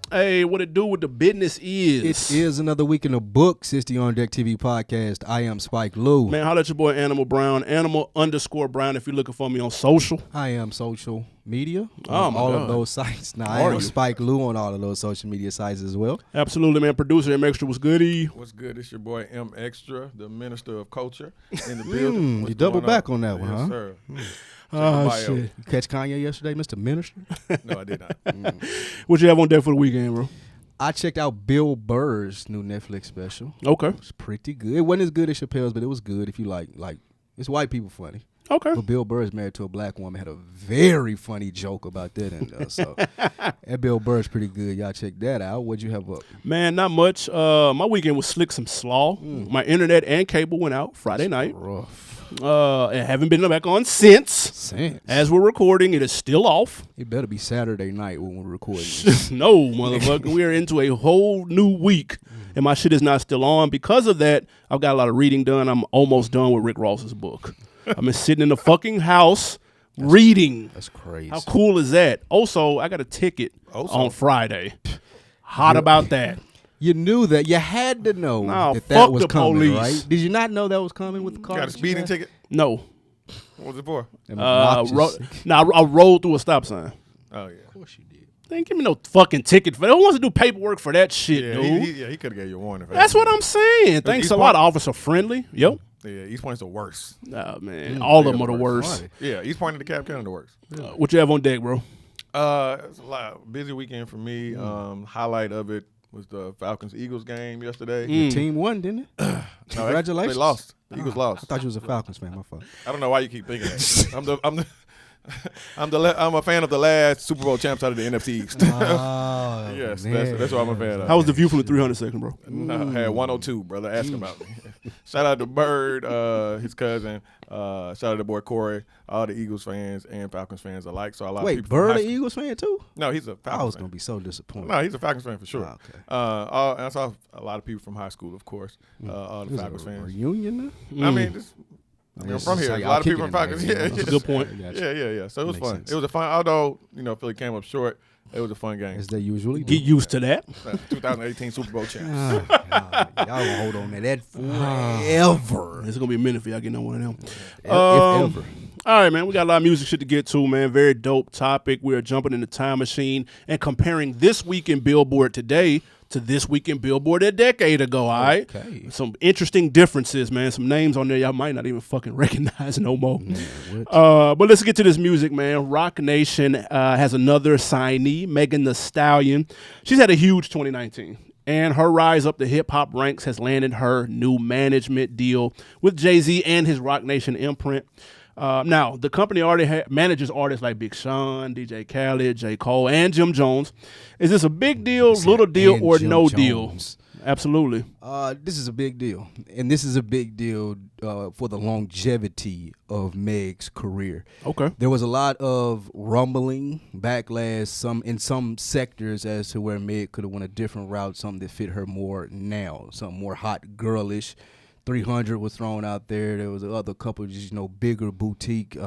Hey, what it do with the business is? It is another week in the books. It's the On Deck TV podcast. I am Spike Lou. Man, holla at your boy Animal Brown, Animal_Brown if you're looking for me on social. I am social media Oh, on my all God. of those sites. Now, I am Spike Lou on all of those social media sites as well. Absolutely, man. Producer Mxtra was goody. What's good? It's your boy Mxtra, the Minister of Culture in the building. You double back on that one, yes, huh? Sir. Oh, shit. You catch Kanye yesterday, Mr. Minister? No, I did not. What you have on deck for the weekend, bro? I checked out Billboard's new Netflix special. Okay. It's pretty good. It wasn't as good as Chappelle's, but it was good if you like it's white people funny. Okay. But Bill Burr's married to a black woman, had a very funny joke about that. And so that Bill Burr's pretty good. Y'all check that out. What'd you have up? Man, not much. My weekend was slick some slaw. My internet and cable went out Friday night. Rough. And haven't been back on since. As we're recording, it is still off. It better be Saturday night when we're recording. No, motherfucker. We are into a whole new week, and my shit is not still on. Because of that, I've got a lot of reading done. I'm almost done with Rick Ross's book. I've been sitting in the fucking house reading. That's crazy. How cool is that? Also, I got a ticket on Friday. Hot about that. You knew that. You had to know that fuck was the coming, police. right? Did you not know that was coming with the car? Got a speeding ticket? No. What was it for? I rolled through a stop sign. Oh, yeah. Of course you did. They ain't give me no fucking ticket for that. Who wants to do paperwork for that shit, dude? He could have gave you a warning. For That's that. what I'm saying. Thanks East a lot, Point? Officer Friendly. Yo. Yeah, East Point's the worst. Nah, man. All of them are the worst. Yeah, East Point and the Cap County the worst. What you have on deck, bro? It's a lot. Busy weekend for me. Highlight of it was the Falcons-Eagles game yesterday. The team won, didn't it? No, Congratulations. They lost. The Eagles lost. I thought you was a Falcons fan. My fault. I don't know why you keep thinking that. I'm a fan of the last Super Bowl champs out of the NFC East. Oh, yes, man. that's what I'm a fan of. How was the view from the 300 section, bro? I had 102, brother. Ask about me. Shout out to Bird, his cousin. Shout out to boy Corey, all the Eagles fans and Falcons fans alike. So a lot of people. Wait, Bird an Eagles fan too? No, he's a Falcons fan. I was gonna be so disappointed. No, he's a Falcons fan for sure. Oh, okay. I saw a lot of people from high school, of course. All the Falcons fans. Reunion now? I mean, I'm from here. A lot of people from Falcons. Yeah, That's a good point. Yeah. So it was Makes fun. sense. It was a fun. Although Philly came up short, it was a fun game. As they usually do. Get used to that. 2018 Super Bowl champs. God, y'all gonna hold on to that forever. It's going to be a minute for y'all getting on one of them. If ever. All right, man. We got a lot of music shit to get to, man. Very dope topic. We are jumping in the time machine and comparing this week in Billboard today to this week in Billboard a decade ago, all right? Okay. Some interesting differences, man. Some names on there y'all might not even fucking recognize no more. But let's get to this music, man. Rock Nation has another signee, Megan Thee Stallion. She's had a huge 2019. And her rise up the hip-hop ranks has landed her new management deal with Jay-Z and his Rock Nation imprint. Now, the company already manages artists like Big Sean, DJ Khaled, J. Cole, and Jim Jones. Is this a big deal, little deal, or Jim no Jones. deal? Absolutely. This is a big deal. And this is a big deal for the longevity of Meg's career. Okay. There was a lot of rumbling, backlash, in some sectors as to where Meg could have went a different route, something that fit her more now, something more hot, girlish. 300 was thrown out there. There was other couple of just, bigger boutique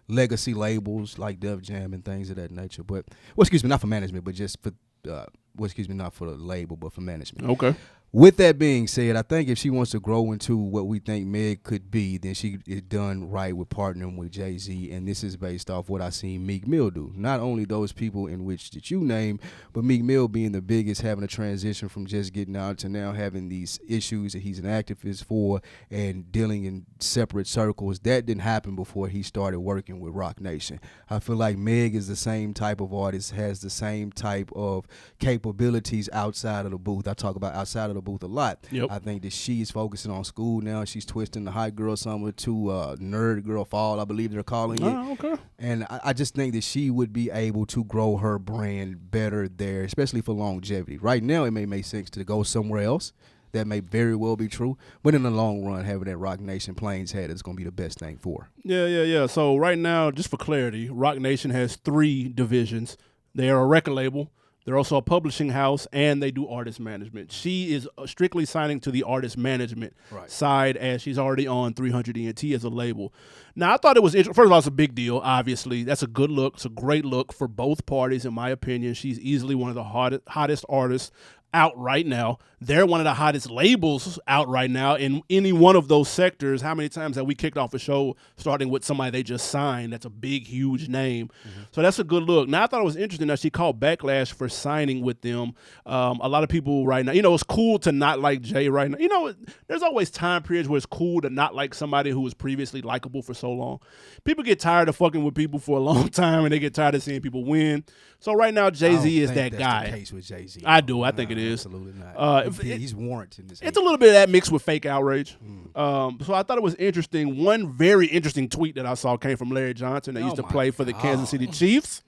legacy labels like Def Jam and things of that nature. But, not for management, but just for, not for the label, but for management. Okay. With that being said, I think if she wants to grow into what we think Meg could be, then she is done right with partnering with Jay-Z, and this is based off what I seen Meek Mill do. Not only those people in which that you name, but Meek Mill being the biggest, having a transition from just getting out to now having these issues that he's an activist for and dealing in separate circles. That didn't happen before he started working with Rock Nation. I feel like Meg is the same type of artist, has the same type of capabilities outside of the booth. I talk about outside of the booth a lot. Yep. I think that she's focusing on school now. She's twisting the hot girl summer to nerd girl fall, I believe they're calling it. Oh, okay. And I just think that she would be able to grow her brand better there, especially for longevity. Right now, it may make sense to go somewhere else. That may very well be true. But in the long run, having that Rock Nation Plains head is going to be the best thing for her. Yeah. So right now, just for clarity, Rock Nation has 3 divisions. They are a record label. They're also a publishing house, and they do artist management. She is strictly signing to the artist management side, as she's already on 300 ENT as a label. Now, I thought it was interesting. First of all, it's a big deal, obviously. That's a good look. It's a great look for both parties, in my opinion. She's easily one of the hottest artists out right now. They're one of the hottest labels out right now in any one of those sectors. How many times have we kicked off a show starting with somebody they just signed? That's a big, huge name. So that's a good look. Now, I thought it was interesting that she called backlash for signing with them. A lot of people right now, it's cool to not like Jay right now. There's always time periods where it's cool to not like somebody who was previously likable for so long. People get tired of fucking with people for a long time, and they get tired of seeing people win. So right now, Jay-Z is that guy. The case with Jay-Z. I do. I think it is. Absolutely not. He's warranted this. It's a little bit of that mixed with fake outrage. So I thought it was interesting. One very interesting tweet that I saw came from Larry Johnson that used to play for the Kansas City Chiefs.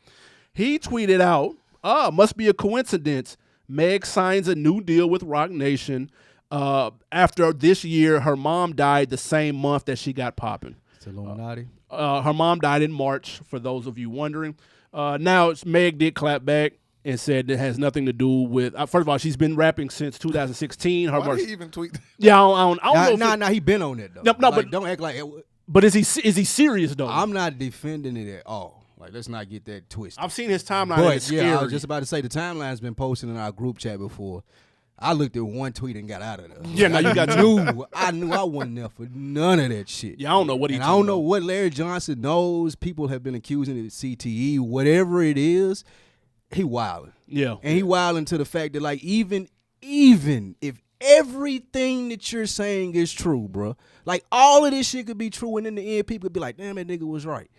He tweeted out, must be a coincidence. Meg signs a new deal with Rock Nation. After this year, her mom died the same month that she got popping. It's Illuminati. Her mom died in March, for those of you wondering. Now, Meg did clap back and said it has nothing to do with. First of all, she's been rapping since 2016. Why did he even tweet that? Yeah, I don't know. Nah, he been on it though. No, like, but don't act like. But is he serious though? I'm not defending it at all. Like, let's not get that twisted. I've seen his timeline. But it's scary. I was just about to say the timeline's been posted in our group chat before. I looked at one tweet and got out of there. Yeah, now you got I knew I wasn't there for none of that shit. Yeah, I don't know what I don't know what Larry Johnson knows. People have been accusing it of CTE, whatever it is. He wilding. Yeah. And he wilding to the fact that, like, even if everything that you're saying is true, bro, like, all of this shit could be true, and in the end, people could be like, damn, that nigga was right.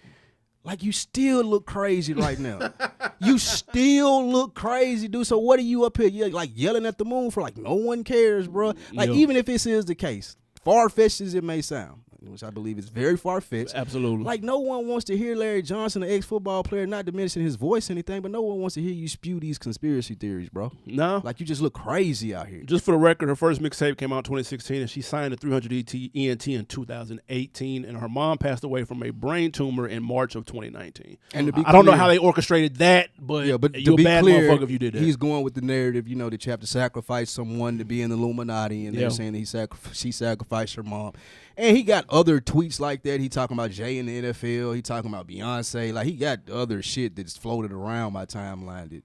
Like, you still look crazy right now. You still look crazy, dude. So what are you up here, like, yelling at the moon for? Like, no one cares, bro. Like, even if this is the case, far-fetched as it may sound, which I believe is very far-fetched. Absolutely. Like, no one wants to hear Larry Johnson, an ex-football player, not diminishing his voice or anything, but no one wants to hear you spew these conspiracy theories, bro. No. Like, you just look crazy out here. Just for the record, her first mixtape came out in 2016, and she signed to 300 ENT in 2018, and her mom passed away from a brain tumor in March of 2019. And to be I don't know how they orchestrated that, but, you're a bad motherfucker if you did that. He's going with the narrative, that you have to sacrifice someone to be in the Illuminati, and they're saying that she sacrificed her mom. And he got other tweets like that. He talking about Jay in the NFL. He talking about Beyonce. Like, he got other shit that's floated around my timeline.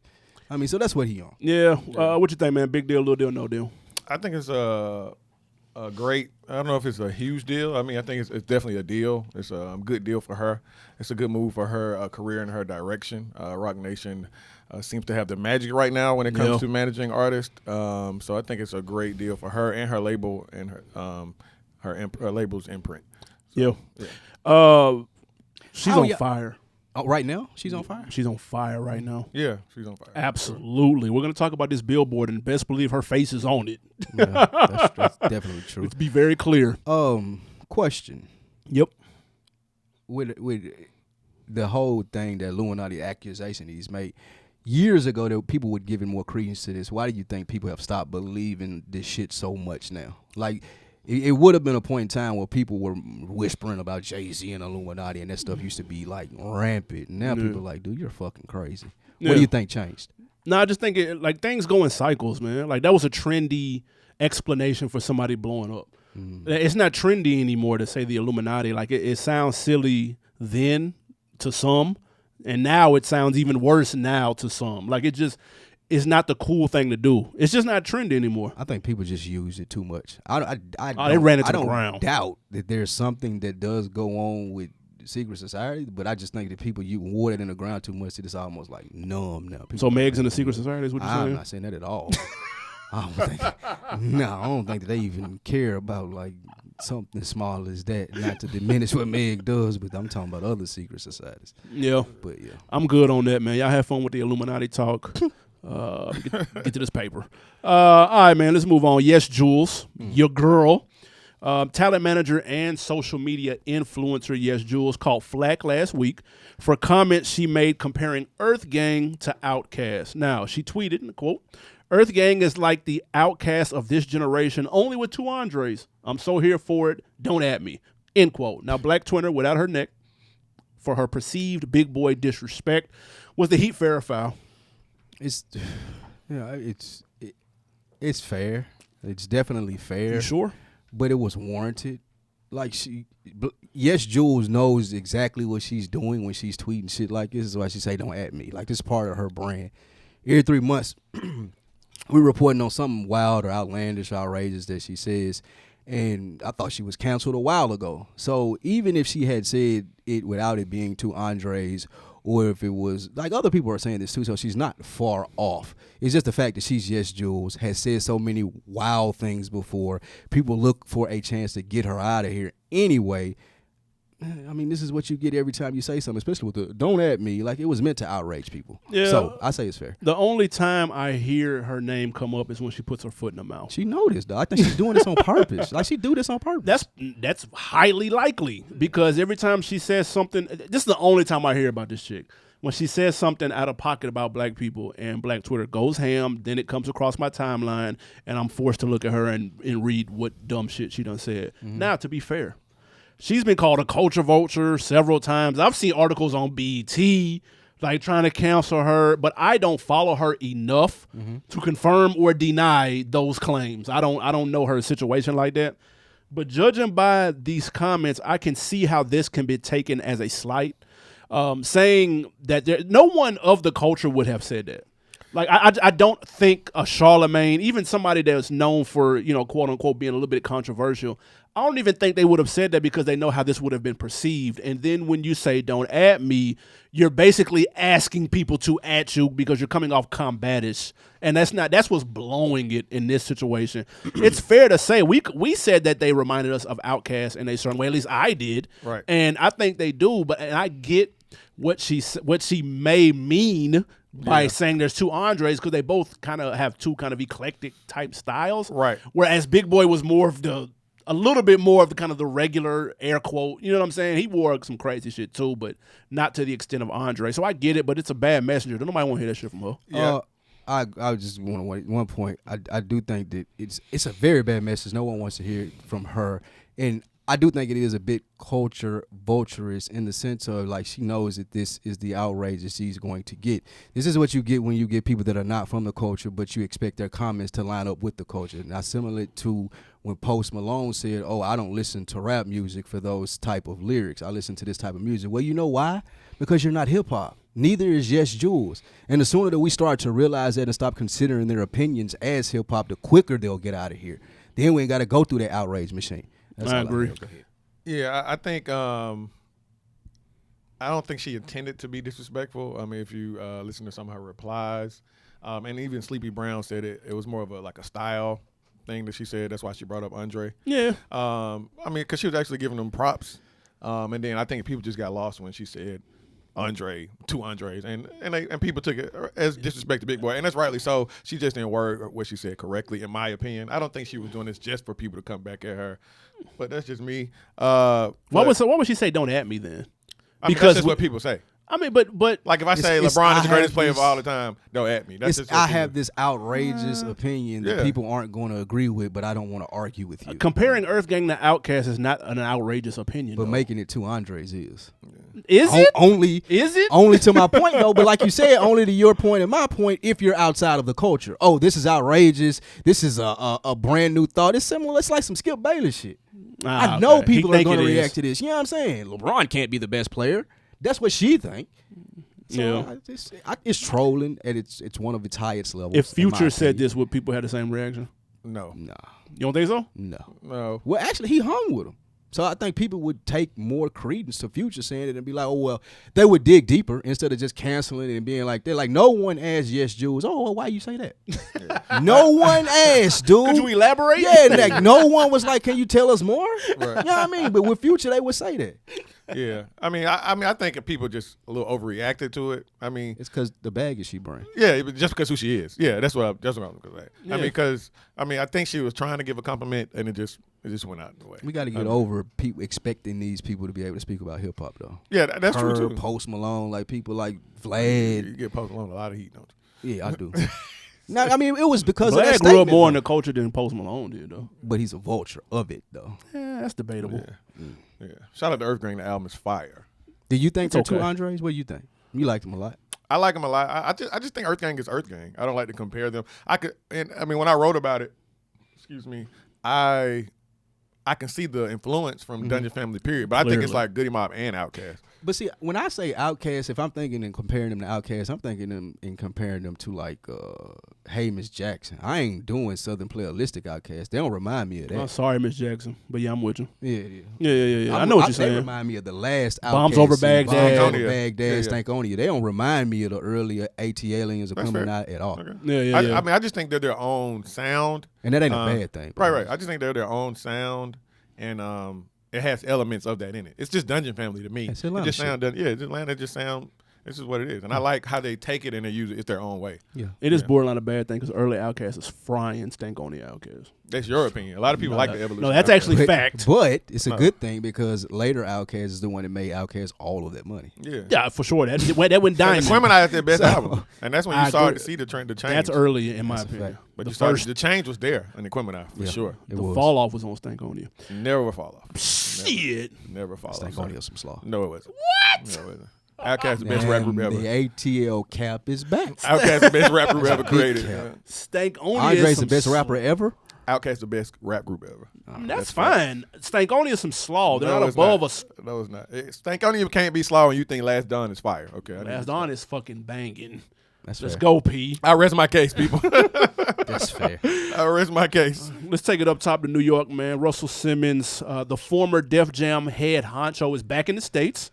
So that's what he on. Yeah. What you think, man? Big deal, little deal, no deal? I think it's a great. I don't know if it's a huge deal. I mean, I think it's definitely a deal. It's a good deal for her. It's a good move for her career and her direction. Rock Nation seems to have the magic right now when it comes to managing artists. So I think it's a great deal for her and her label and her label's imprint. So, she's on fire. Oh, right now? She's on fire? She's on fire right now. Yeah, she's on fire. Absolutely. We're going to talk about this Billboard, and best believe her face is on it. Yeah, that's definitely true. Let's be very clear. Question. Yep. With the whole thing, that Illuminati accusation he's made, years ago, that people would give more credence to this. Why do you think people have stopped believing this shit so much now? Like, it would have been a point in time where people were whispering about Jay-Z and Illuminati, and that stuff used to be, like, rampant. Now people are like, dude, you're fucking crazy. What do you think changed? No, I just think things go in cycles, man. Like, that was a trendy explanation for somebody blowing up. It's not trendy anymore to say the Illuminati. Like, it sounds silly then to some, and now it sounds even worse now to some. Like, it's not the cool thing to do. It's just not trendy anymore. I think people just use it too much. They ran it to the ground. I don't doubt that there's something that does go on with secret society, but I just think that people wore it in the ground too much that it's almost like numb now. So Meg's in the secret society is what you're saying? I'm not saying that at all. I don't think that they even care about, like, something small as that. Not to diminish what Meg does, but I'm talking about other secret societies. Yeah. But yeah. I'm good on that, man. Y'all have fun with the Illuminati talk. Get to this paper. All right, man, let's move on. Yes, Jules, your girl, talent manager and social media influencer, Yes, Jules, caught flack last week for comments she made comparing Earth Gang to Outkast. Now, she tweeted, and quote, "Earth Gang is like the Outkast of this generation, only with two Andres. I'm so here for it. Don't at me." End quote. Now, Black Twinner, without her neck, for her perceived big boy disrespect, was the Heat Farrah foul. It's it's fair. It's definitely fair. You sure? But it was warranted. Like yes, Jules knows exactly what she's doing when she's tweeting shit like this. Is why she say don't at me. Like this is part of her brand. Every 3 months, we reporting on something wild or outlandish, or outrageous that she says, and I thought she was canceled a while ago. So even if she had said it without it being two Andres, or if it was like other people are saying this too, so she's not far off. It's just the fact that she's Yes Jules, has said so many wild things before. People look for a chance to get her out of here anyway. I mean, this is what you get every time you say something, especially with the "don't at me." Like it was meant to outrage people. Yeah. So I say it's fair. The only time I hear her name come up is when she puts her foot in her mouth. She noticed though. I think she's doing this on purpose. Like she do this on purpose. That's highly likely because every time she says something, this is the only time I hear about this chick. When she says something out of pocket about black people and black Twitter goes ham, then it comes across my timeline and I'm forced to look at her and read what dumb shit she done said. Mm-hmm. Now, to be fair, she's been called a culture vulture several times. I've seen articles on BET like trying to cancel her, but I don't follow her enough to confirm or deny those claims. I don't know her situation like that. But judging by these comments, I can see how this can be taken as a slight. Saying that no one of the culture would have said that. Like, I don't think a Charlemagne, even somebody that's known for, quote unquote, being a little bit controversial, I don't even think they would have said that because they know how this would have been perceived. And then when you say don't at me, you're basically asking people to at you because you're coming off combatish. And that's what's blowing it in this situation. It's fair to say we said that they reminded us of Outkast in a certain way. At least I did. Right. And I think they do. And I get what she may mean by saying there's two Andres because they both kind of have two kind of eclectic type styles. Right. Whereas Big Boy was more of a little bit more of the kind of the regular air quote. You know what I'm saying? He wore some crazy shit too, but not to the extent of Andre. So I get it, but it's a bad messenger. Nobody want to hear that shit from her. Yeah. I just want to make one point. I do think that it's a very bad message. No one wants to hear it from her. And I do think it is a bit culture vulturous in the sense of like she knows that this is the outrage that she's going to get. This is what you get when you get people that are not from the culture, but you expect their comments to line up with the culture. Now, similar to when Post Malone said, "Oh, I don't listen to rap music for those type of lyrics. I listen to this type of music." Well, you know why? Because you're not hip hop. Neither is Yes Jules. And the sooner that we start to realize that and stop considering their opinions as hip hop, the quicker they'll get out of here. Then we ain't got to go through that outrage machine. That's I agree. Yeah, I think I don't think she intended to be disrespectful. I mean, if you listen to some of her replies, and even Sleepy Brown said it was more of a style thing that she said. That's why she brought up Andre. Yeah. I mean, because she was actually giving them props, and then I think people just got lost when she said Andre, two Andres, and people took it as disrespect to Big Boy, and that's rightly so. She just didn't word what she said correctly, in my opinion. I don't think she was doing this just for people to come back at her, but that's just me. Why would she say don't at me then? Because that's what people say. I mean, but like if I say LeBron is the greatest player of all the time, don't at me. That's just I have this outrageous opinion that people aren't going to agree with, but I don't want to argue with you. Comparing Earth Gang to Outkast is not an outrageous opinion, but though. making it two Andres is. Is it? Is it? Only to my point, though. But like you said, only to your point and my point if you're outside of the culture. Oh, this is outrageous. This is a brand new thought. It's similar. It's like some Skip Bayless shit. I know people are going to react to this. You know what I'm saying? LeBron can't be the best player. That's what she think. So it's trolling at it's one of its highest levels. If Future said this, would people have the same reaction? No. Nah. You don't think so? No. Well, actually, he hung with him. So I think people would take more credence to Future saying it and be like, oh, well, they would dig deeper instead of just canceling it and being like, they're like, no one asked Yes Jules. Oh, well, why you say that? No one asked, dude. Could you elaborate? Yeah, like no one was like, can you tell us more? Right. You know what I mean? But with Future, they would say that. Yeah, I mean, I think if people just a little overreacted to it. I mean, it's because the baggage she brings. Yeah, just because who she is. Yeah, that's what I'm going to say. Yeah. I mean, because I think she was trying to give a compliment, and it just went out of the way. We got to get over people expecting these people to be able to speak about hip hop, though. Yeah, that's true too. Post Malone, like people like Vlad. You get Post Malone a lot of heat, don't you? Yeah, I do. No, I mean, it was because Vlad of that grew up more in though. the culture than Post Malone did, though. But he's a vulture of it, though. Yeah, that's debatable. Yeah. Shout out to Earth Gang. The album is fire. Do you think they're two okay. Andres? What do you think? You liked them a lot. I like them a lot. I just think Earth Gang is Earth Gang. I don't like to compare them. When I wrote about it, excuse me, I can see the influence from Dungeon Family period, but I think it's like Goody Mob and Outkast. But see, when I say Outkast, if I'm thinking and comparing them to Outkast, I'm thinking them and comparing them to like Hey Miss Jackson. I ain't doing Southern Playalistic Outkast. They don't remind me of that. I'm sorry, Miss Jackson, but yeah, I'm with you. Yeah. I know what you're saying. They remind me of the last Outkast. Bombs Over Baghdad. Bombs Over Baghdad, Stankonia. They don't remind me of the earlier AT Aliens or coming out at all. Okay. Yeah. I just think they're their own sound. And that ain't a bad thing. Right. I just think they're their own sound, and it has elements of that in it. It's just Dungeon Family to me. It's Atlanta Atlanta just sound. This is what it is, and I like how they take it and they use it. It's their own way. Yeah, it is borderline a bad thing because early Outkast is frying Stankonia Outkast. That's your opinion. A lot of people like the evolution. No, that's actually fact. But it's a good thing because later Outkast is the one that made Outkast all of that money. Yeah, for sure. That went diamond. Equimini is their best album, and that's when you started to see the trend, the change. That's early in my opinion. But the change was there in Equimini for sure. The fall off was on Stankonia. Never fall off. Shit. Never fall off. Stankonia some slaw. No, it wasn't. What? No, it wasn't. Outkast the best rap group ever. The ATL cap is back. Outkast the best rap group ever created. Stankonia Andre's the best rapper ever. Outkast the best rap group ever. That's fine. Stankonia is some slaw. They're not above us. No, it's not. Stankonia can't be slaw when you think Last Dawn is fire. Okay. Last Dawn is fucking banging. Let's go, P. I rest my case, people. That's fair. I rest my case. Let's take it up top to New York, man. Russell Simmons, the former Def Jam head honcho, is back in the States.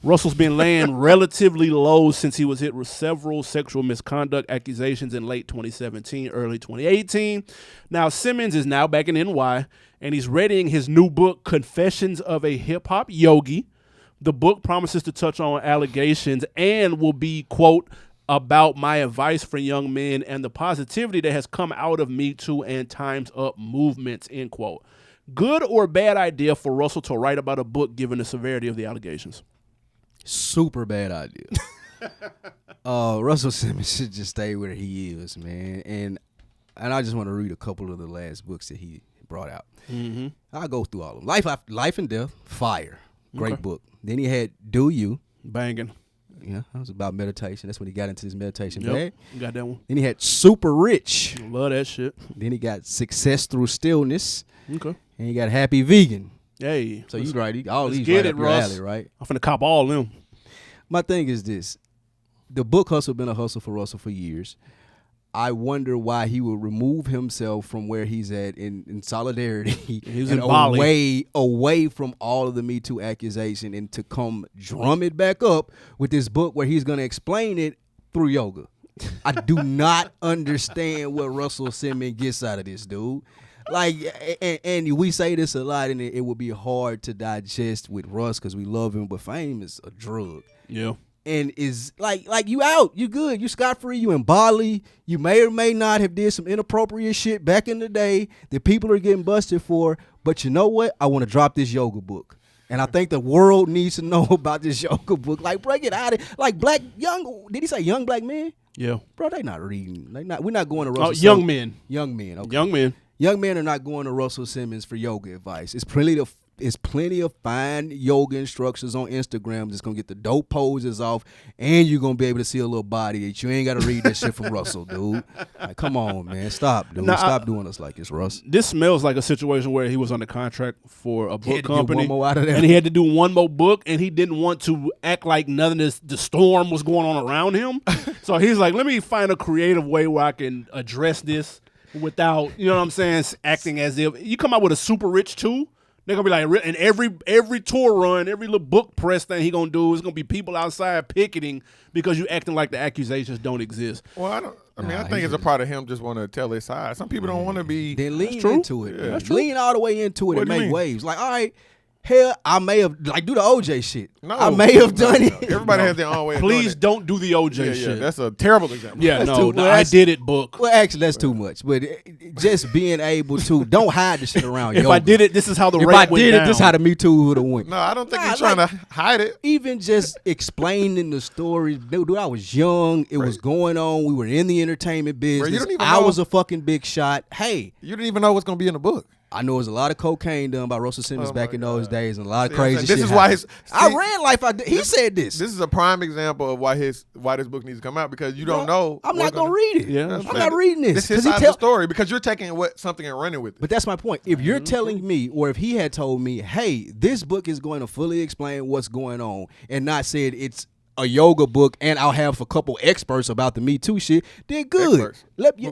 Russell's been laying relatively low since he was hit with several sexual misconduct accusations in late 2017, early 2018. Now, Simmons is now back in NY, and he's readying his new book, Confessions of a Hip-Hop Yogi. The book promises to touch on allegations and will be, quote, about my advice for young men and the positivity that has come out of Me Too and Time's Up movements, end quote. Good or bad idea for Russell to write about a book given the severity of the allegations? Super bad idea. Russell Simmons should just stay where he is, man. And I just want to read a couple of the last books that he brought out. Mm-hmm. I'll go through all of them. Life and Death, fire. Great book. Then he had Do You. Banging. Yeah, that was about meditation. That's when he got into his meditation bag. Got that one. Then he had Super Rich. Love that shit. Then he got Success Through Stillness. Okay. And he got Happy Vegan. Hey. So you right. All these get right it, up your Russ. alley, right? I'm finna cop all them. My thing is this. The book hustle been a hustle for Russell for years. I wonder why he would remove himself from where he's at in solidarity He's and in Bali. away from all of the Me Too accusation and to come drum it back up with this book where he's going to explain it through yoga. I do not understand what Russell Simmons gets out of this, dude. Like, and we say this a lot, and it would be hard to digest with Russ because we love him, but fame is a drug. Yeah. And is like you out, you good, you scot-free, you in Bali, you may or may not have did some inappropriate shit back in the day that people are getting busted for, but you know what? I want to drop this yoga book. And I think the world needs to know about this yoga book. Like, bro, get out of it. Like, did he say young black men? Yeah. Bro, they not reading. We're not going to Russell Simmons. Young men. Young men, okay. Young men. Young men are not going to Russell Simmons for yoga advice. It's plenty of fine yoga instructions on Instagram that's going to get the dope poses off, and you're going to be able to see a little body that you ain't got to read that shit from Russell, dude. Like, come on, man. Stop, dude. Stop doing us like this, Russ. This smells like a situation where he was under contract for a book company, one more out of that. and he had to do one more book, and he didn't want to act like none of the storm was going on around him. So he's like, let me find a creative way where I can address this without, you know what I'm saying, acting as if you come out with a Super Rich 2. They're gonna be like, and every tour run, every little book press thing he gonna do is gonna be people outside picketing because you acting like the accusations don't exist. Well, I think it's a part of him just want to tell his side. Some people don't want to be. Then lean into it. Yeah. That's true. Lean all the way into it What and do you make mean? waves. Like, all right, hell, I may have do the OJ shit. No, I may have done it. Everybody has their own way. Of doing Please it. don't do the OJ shit. That's a terrible example. Yeah, That's no, too- I did it book. Well, actually, that's too much. But just being able to don't hide the shit around. If yoga. I did it, this is how the if rate I went did down. it, this how the Me Too would have went. No, I don't think Nah, he's trying to hide it. Even just explaining the stories, dude. I was young. It was going on. We were in the entertainment business. don't even I know- was a fucking big shot. Hey, You didn't even know what's going to be in the book. I know it was a lot of cocaine done by Russell Simmons back in those days, and a lot of See, crazy shit. this is why his. I ran life. He said this. This is a prime example of why this book needs to come out because you don't know. I'm not gonna read it. Yeah, I'm not reading this. This is his side of the story because you're taking something and running with it. But that's my point. If you're telling me, or if he had told me, hey, this book is going to fully explain what's going on, and not said it's a yoga book, and I'll have a couple experts about the Me Too shit, then good. Experts.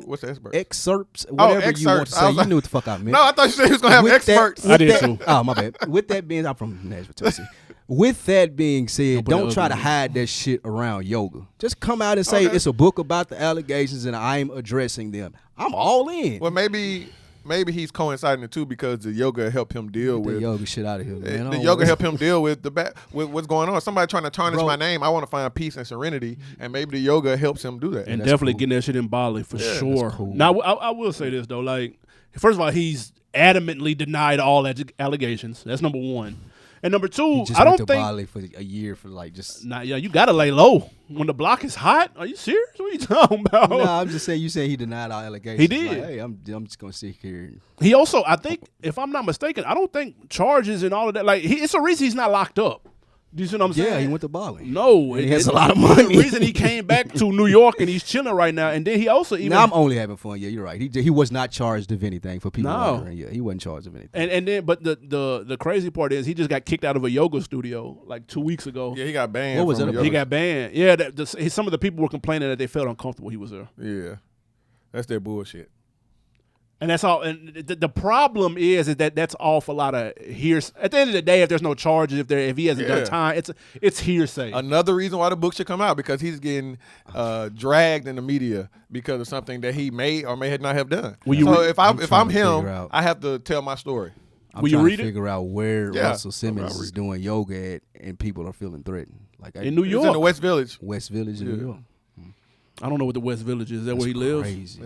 What's the expert? Excerpts, whatever you want to say. You knew what the fuck I meant. No, I thought you said he was going to have experts. I did too. Oh, my bad. With that being, I'm from Nashville, Tennessee. With that being said, don't try to hide that shit around yoga. Just come out and say it's a book about the allegations and I'm addressing them. I'm all in. Well, maybe he's coinciding it too because the yoga helped him deal with the yoga shit out of here, man. The yoga helped him deal with with what's going on. Somebody trying to tarnish my name. I want to find peace and serenity, and maybe the yoga helps him do that. And definitely getting that shit in Bali for sure. Cool. Now, I will say this though, like, first of all, he's adamantly denied all allegations. That's number one. And number two, I don't think Bali for a year for like just. Nah, yeah, you gotta lay low when the block is hot. Are you serious? What are you talking about? No, I'm just saying. You saying he denied all allegations. He did. Like, hey, I'm just gonna sit here. He also, I think, if I'm not mistaken, I don't think charges and all of that. Like, it's a reason he's not locked up. Do you see what I'm saying? Yeah, he went to Bali. No, and he has a lot of money. The reason he came back to New York and he's chilling right now, and then he also even. Now I'm only having fun. Yeah, you're right. He was not charged of anything for people. No. Wondering. Yeah, he wasn't charged of anything. And then, but the crazy part is he just got kicked out of a yoga studio like 2 weeks ago. Yeah, he got banned. What was it? He got banned. Yeah, some of the people were complaining that they felt uncomfortable he was there. Yeah, that's their bullshit. And that's all. And the problem is that that's off a lot of hearsay. At the end of the day, if there's no charges, if he hasn't done time, it's hearsay. Another reason why the book should come out because he's getting dragged in the media because of something that he may or may not have done. So if I'm him, I have to tell my story. I'm trying to figure out where Russell Simmons is doing yoga at, and people are feeling threatened. Like in New York, in the West Village. West Village in New York. I don't know what the West Village is. Is that where he lives? Crazy.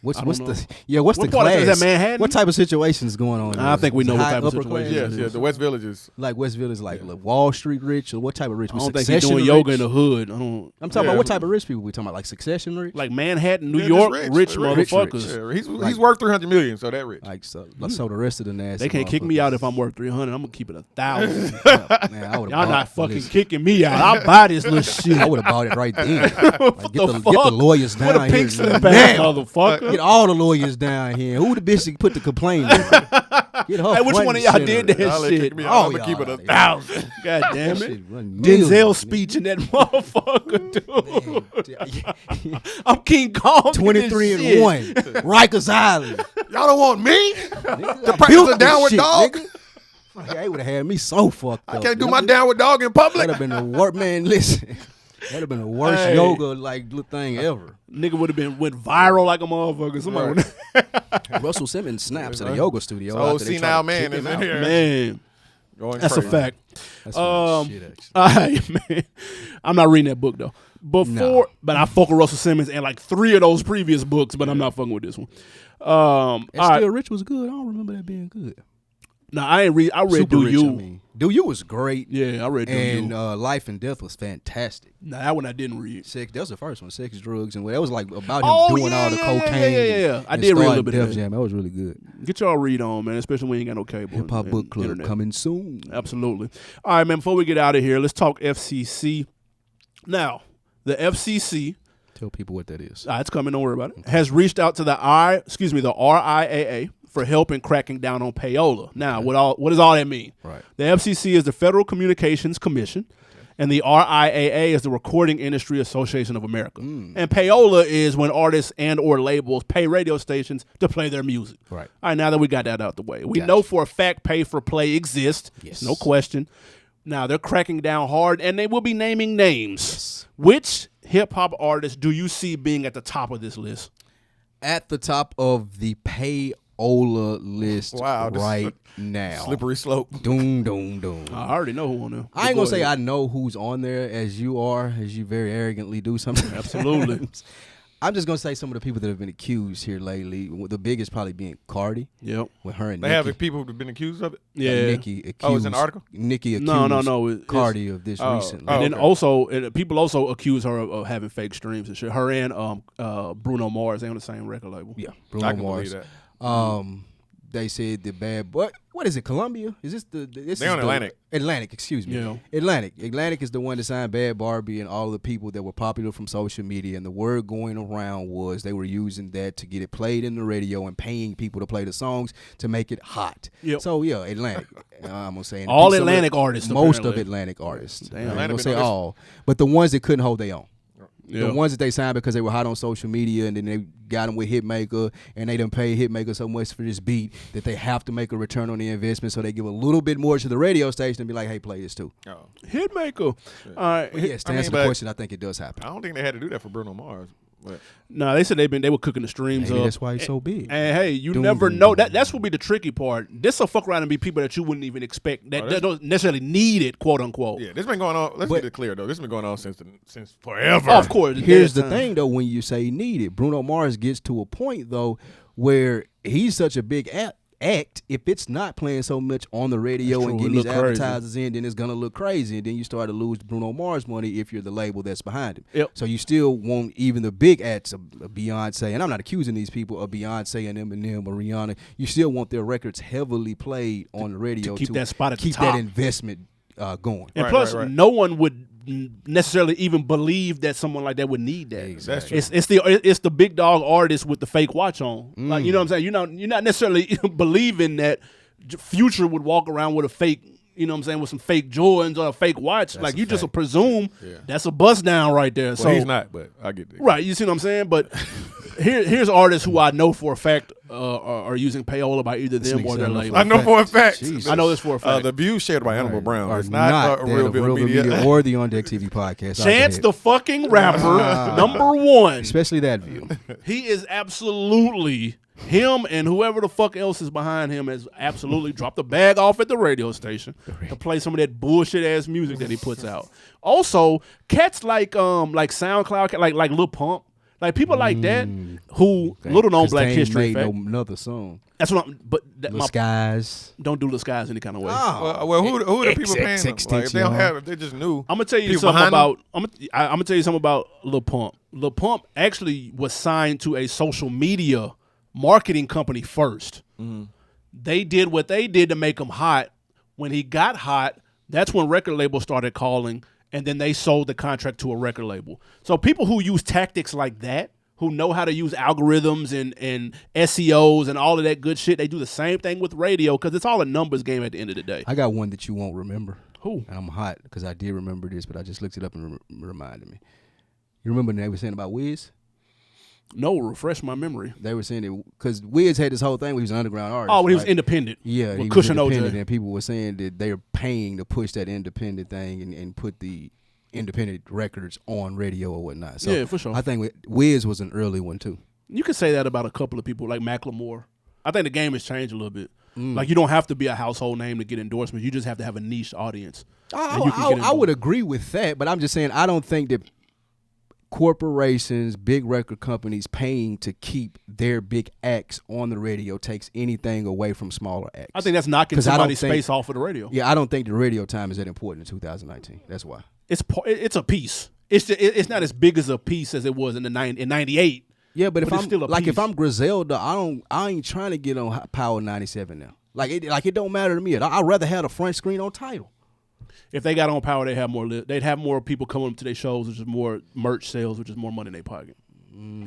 What's the what class? Is that Manhattan? What type of situations going on? I think we know what type of situation. Yes, the West Village is like West Village, like Wall Street rich, or what type of rich? I don't think he's doing yoga in the hood. I'm talking about what type of rich people we talking about, like Succession rich, like Manhattan, New York, rich motherfuckers. Yeah, he's worth $300 million, so that rich. Like so the rest of the nasty. They can't kick me out if I'm worth $300. I'm gonna keep it 1,000. Man, y'all not fucking kicking me out. I'll buy this little shit. I would have bought it right then. Like, get the lawyers down what a here, motherfucker. Get all the lawyers down here. Who the bitch that put the complaint in? Get her. Hey, which one of y'all did that shit? I'm gonna keep it 1,000. God damn it. Denzel speech in that motherfucker, dude. I'm King Kong. 23 and 1. Rikers Island. Y'all don't want me to practice a downward dog? Nigga. They would have had me so fucked up. I can't do my downward dog in public. That'd have been the worst. Man, listen. That'd have been the worst yoga little thing ever. Nigga would have went viral like a motherfucker. Somebody Russell Simmons snaps at a yoga studio. So senile man is in here. Man, that's a fact. That's shit, actually. All right, man. I'm not reading that book though. But I fuck with Russell Simmons and like 3 of those previous books, but I'm not fucking with this one. Still Rich was good. I don't remember that being good. No, I ain't read. I read Super Do Rich, You. I mean. Do You was great. Yeah, I read Do You. And Life and Death was fantastic. Nah, that one I didn't read. That was the first one. Sex, Drugs, and that was like about him doing all the cocaine. Yeah. I did read a little bit of Def Jam. That was really good. Get y'all read on, man, especially when you ain't got no cable. Hip Hop Book Club internet. coming soon. Absolutely. All right, man, before we get out of here, let's talk FCC. Now, the FCC. Tell people what that is. It's coming, don't worry about it. Has reached out to the RIAA for help in cracking down on payola. Now, what does all that mean? Right. The FCC is the Federal Communications Commission, and the RIAA is the Recording Industry Association of America. And payola is when artists and or labels pay radio stations to play their music. Right. All right, now that we got that out the way. We know for a fact pay for play exists. Yes. No question. Now, they're cracking down hard, and they will be naming names. Yes. Which hip-hop artists do you see being at the top of this list? At the top of the payola list right now. Slippery slope. Doom, doom, doom. I already know who on there. I ain't going to say I know who's on there as you very arrogantly do something. Absolutely. I'm just going to say some of the people that have been accused here lately. The biggest probably being Cardi. Yep. With her and They Nicki. have people who've been accused of it? Yeah. Nicki accused. Oh, it's an article? Nicki accused No. Cardi of this recently. And then people also accuse her of having fake streams and shit. Her and Bruno Mars, they on the same record label. Yeah. I Bruno can Mars. believe that. they said the bad boy. What is it? Columbia? Is this the? They're on Atlantic. Atlantic, excuse me. Yeah. Atlantic is the one that signed Bad Barbie and all of the people that were popular from social media. And the word going around was they were using that to get it played in the radio and paying people to play the songs to make it hot. Yep. So yeah, Atlantic. I'm gonna say all Atlantic artists. Most apparently. of Atlantic artists. Damn. I'm gonna say all, but the ones that couldn't hold their own. Yeah. The ones that they signed because they were hot on social media and then they got them with Hitmaker and they done paid Hitmaker so much for this beat that they have to make a return on the investment, so they give a little bit more to the radio station and be like, hey, play this too. Oh. Hitmaker. Yeah. All right. Yes, to answer the question, I think it does happen. I don't think they had to do that for Bruno Mars. But No, they said they were cooking the streams Maybe up. that's why he's so big. And hey, you Doom, never doom, know. doom. That's what be the tricky part. This will fuck around and be people that you wouldn't even expect that, Oh, that don't necessarily need it, quote unquote. yeah, this been going on. Let's But- get it clear though. This has been going on since forever. Of course. Here's the time. thing, though, when you say need it, Bruno Mars gets to a point, though, where he's such a big act. If it's not playing so much on the radio That's and true. getting It these look crazy. advertisers in, then it's gonna look crazy, and then you start to lose Bruno Mars money if you're the label that's behind him. Yep. So you still want even the big acts of Beyonce, and I'm not accusing these people of Beyonce and Eminem or Rihanna. You still want their records heavily played on the radio keep that spot at the keep top. that investment going. And Right, plus, right. no one would necessarily even believe that someone like that would need that. Exactly. It's the big dog artist with the fake watch on. Like, you know what I'm saying? You're not necessarily believing that Future would walk around with a fake, you know what I'm saying, with some fake Jordans or a fake watch. That's like a you just fact. presume Yeah. that's a bust down right there. Well, so he's not, but I get it. right, you see what I'm saying? But here's artists who I know for a fact are using payola by either them or their label. I know for a fact. Jesus. I know this for a fact. The views shared by Animal Brown. Are It's not a that real of Bill Media. or the On Deck TV podcast. Chance the fucking rapper, number one. Especially that view. He is absolutely him, and whoever the fuck else is behind him has absolutely dropped the bag off at the radio station to play some of that bullshit ass music that he puts out. Also, cats like SoundCloud, like Lil Pump, like people like that who little known 'Cause Black they ain't History made fact. another song. That's what I'm. But that, The Skies. don't do the skies any kind of way. Well, who are the people paying them? Like, if they don't have it, they just knew. I'm gonna tell you people something behind them. about. I'm gonna tell you something about Lil Pump. Lil Pump actually was signed to a social media marketing company first. They did what they did to make him hot. When he got hot, that's when record labels started calling, and then they sold the contract to a record label. So people who use tactics like that, who know how to use algorithms and SEOs and all of that good shit, they do the same thing with radio because it's all a numbers game at the end of the day. I got one that you won't remember. Who? And I'm hot because I did remember this, but I just looked it up and reminded me. You remember they were saying about Wiz? No, refresh my memory. They were saying it because Wiz had this whole thing where he was an underground artist. Oh, when he was right? independent. Yeah, with he was Cushion independent, OJ. and people were saying that they're paying to push that independent thing and put the independent records on radio or whatnot. So Yeah, for sure. I think Wiz was an early one too. You can say that about a couple of people like Macklemore. I think the game has changed a little bit. Like you don't have to be a household name to get endorsements. You just have to have a niche audience. And you can get I would involved. agree with that, but I'm just saying I don't think that corporations, big record companies paying to keep their big acts on the radio takes anything away from smaller acts. I think that's knocking 'Cause I don't somebody's think- space off of the radio. Yeah, I don't think the radio time is that important in 2019. That's why. It's a piece. It's not as big as a piece as it was in in '98. Yeah, but if But it's I'm still a like if piece. I'm Griselda, I ain't trying to get on Power 97 now. Like it don't matter to me. I'd rather have the front screen on title. If they got on Power, they'd have more people coming to their shows, which is more merch sales, which is more money in their pocket.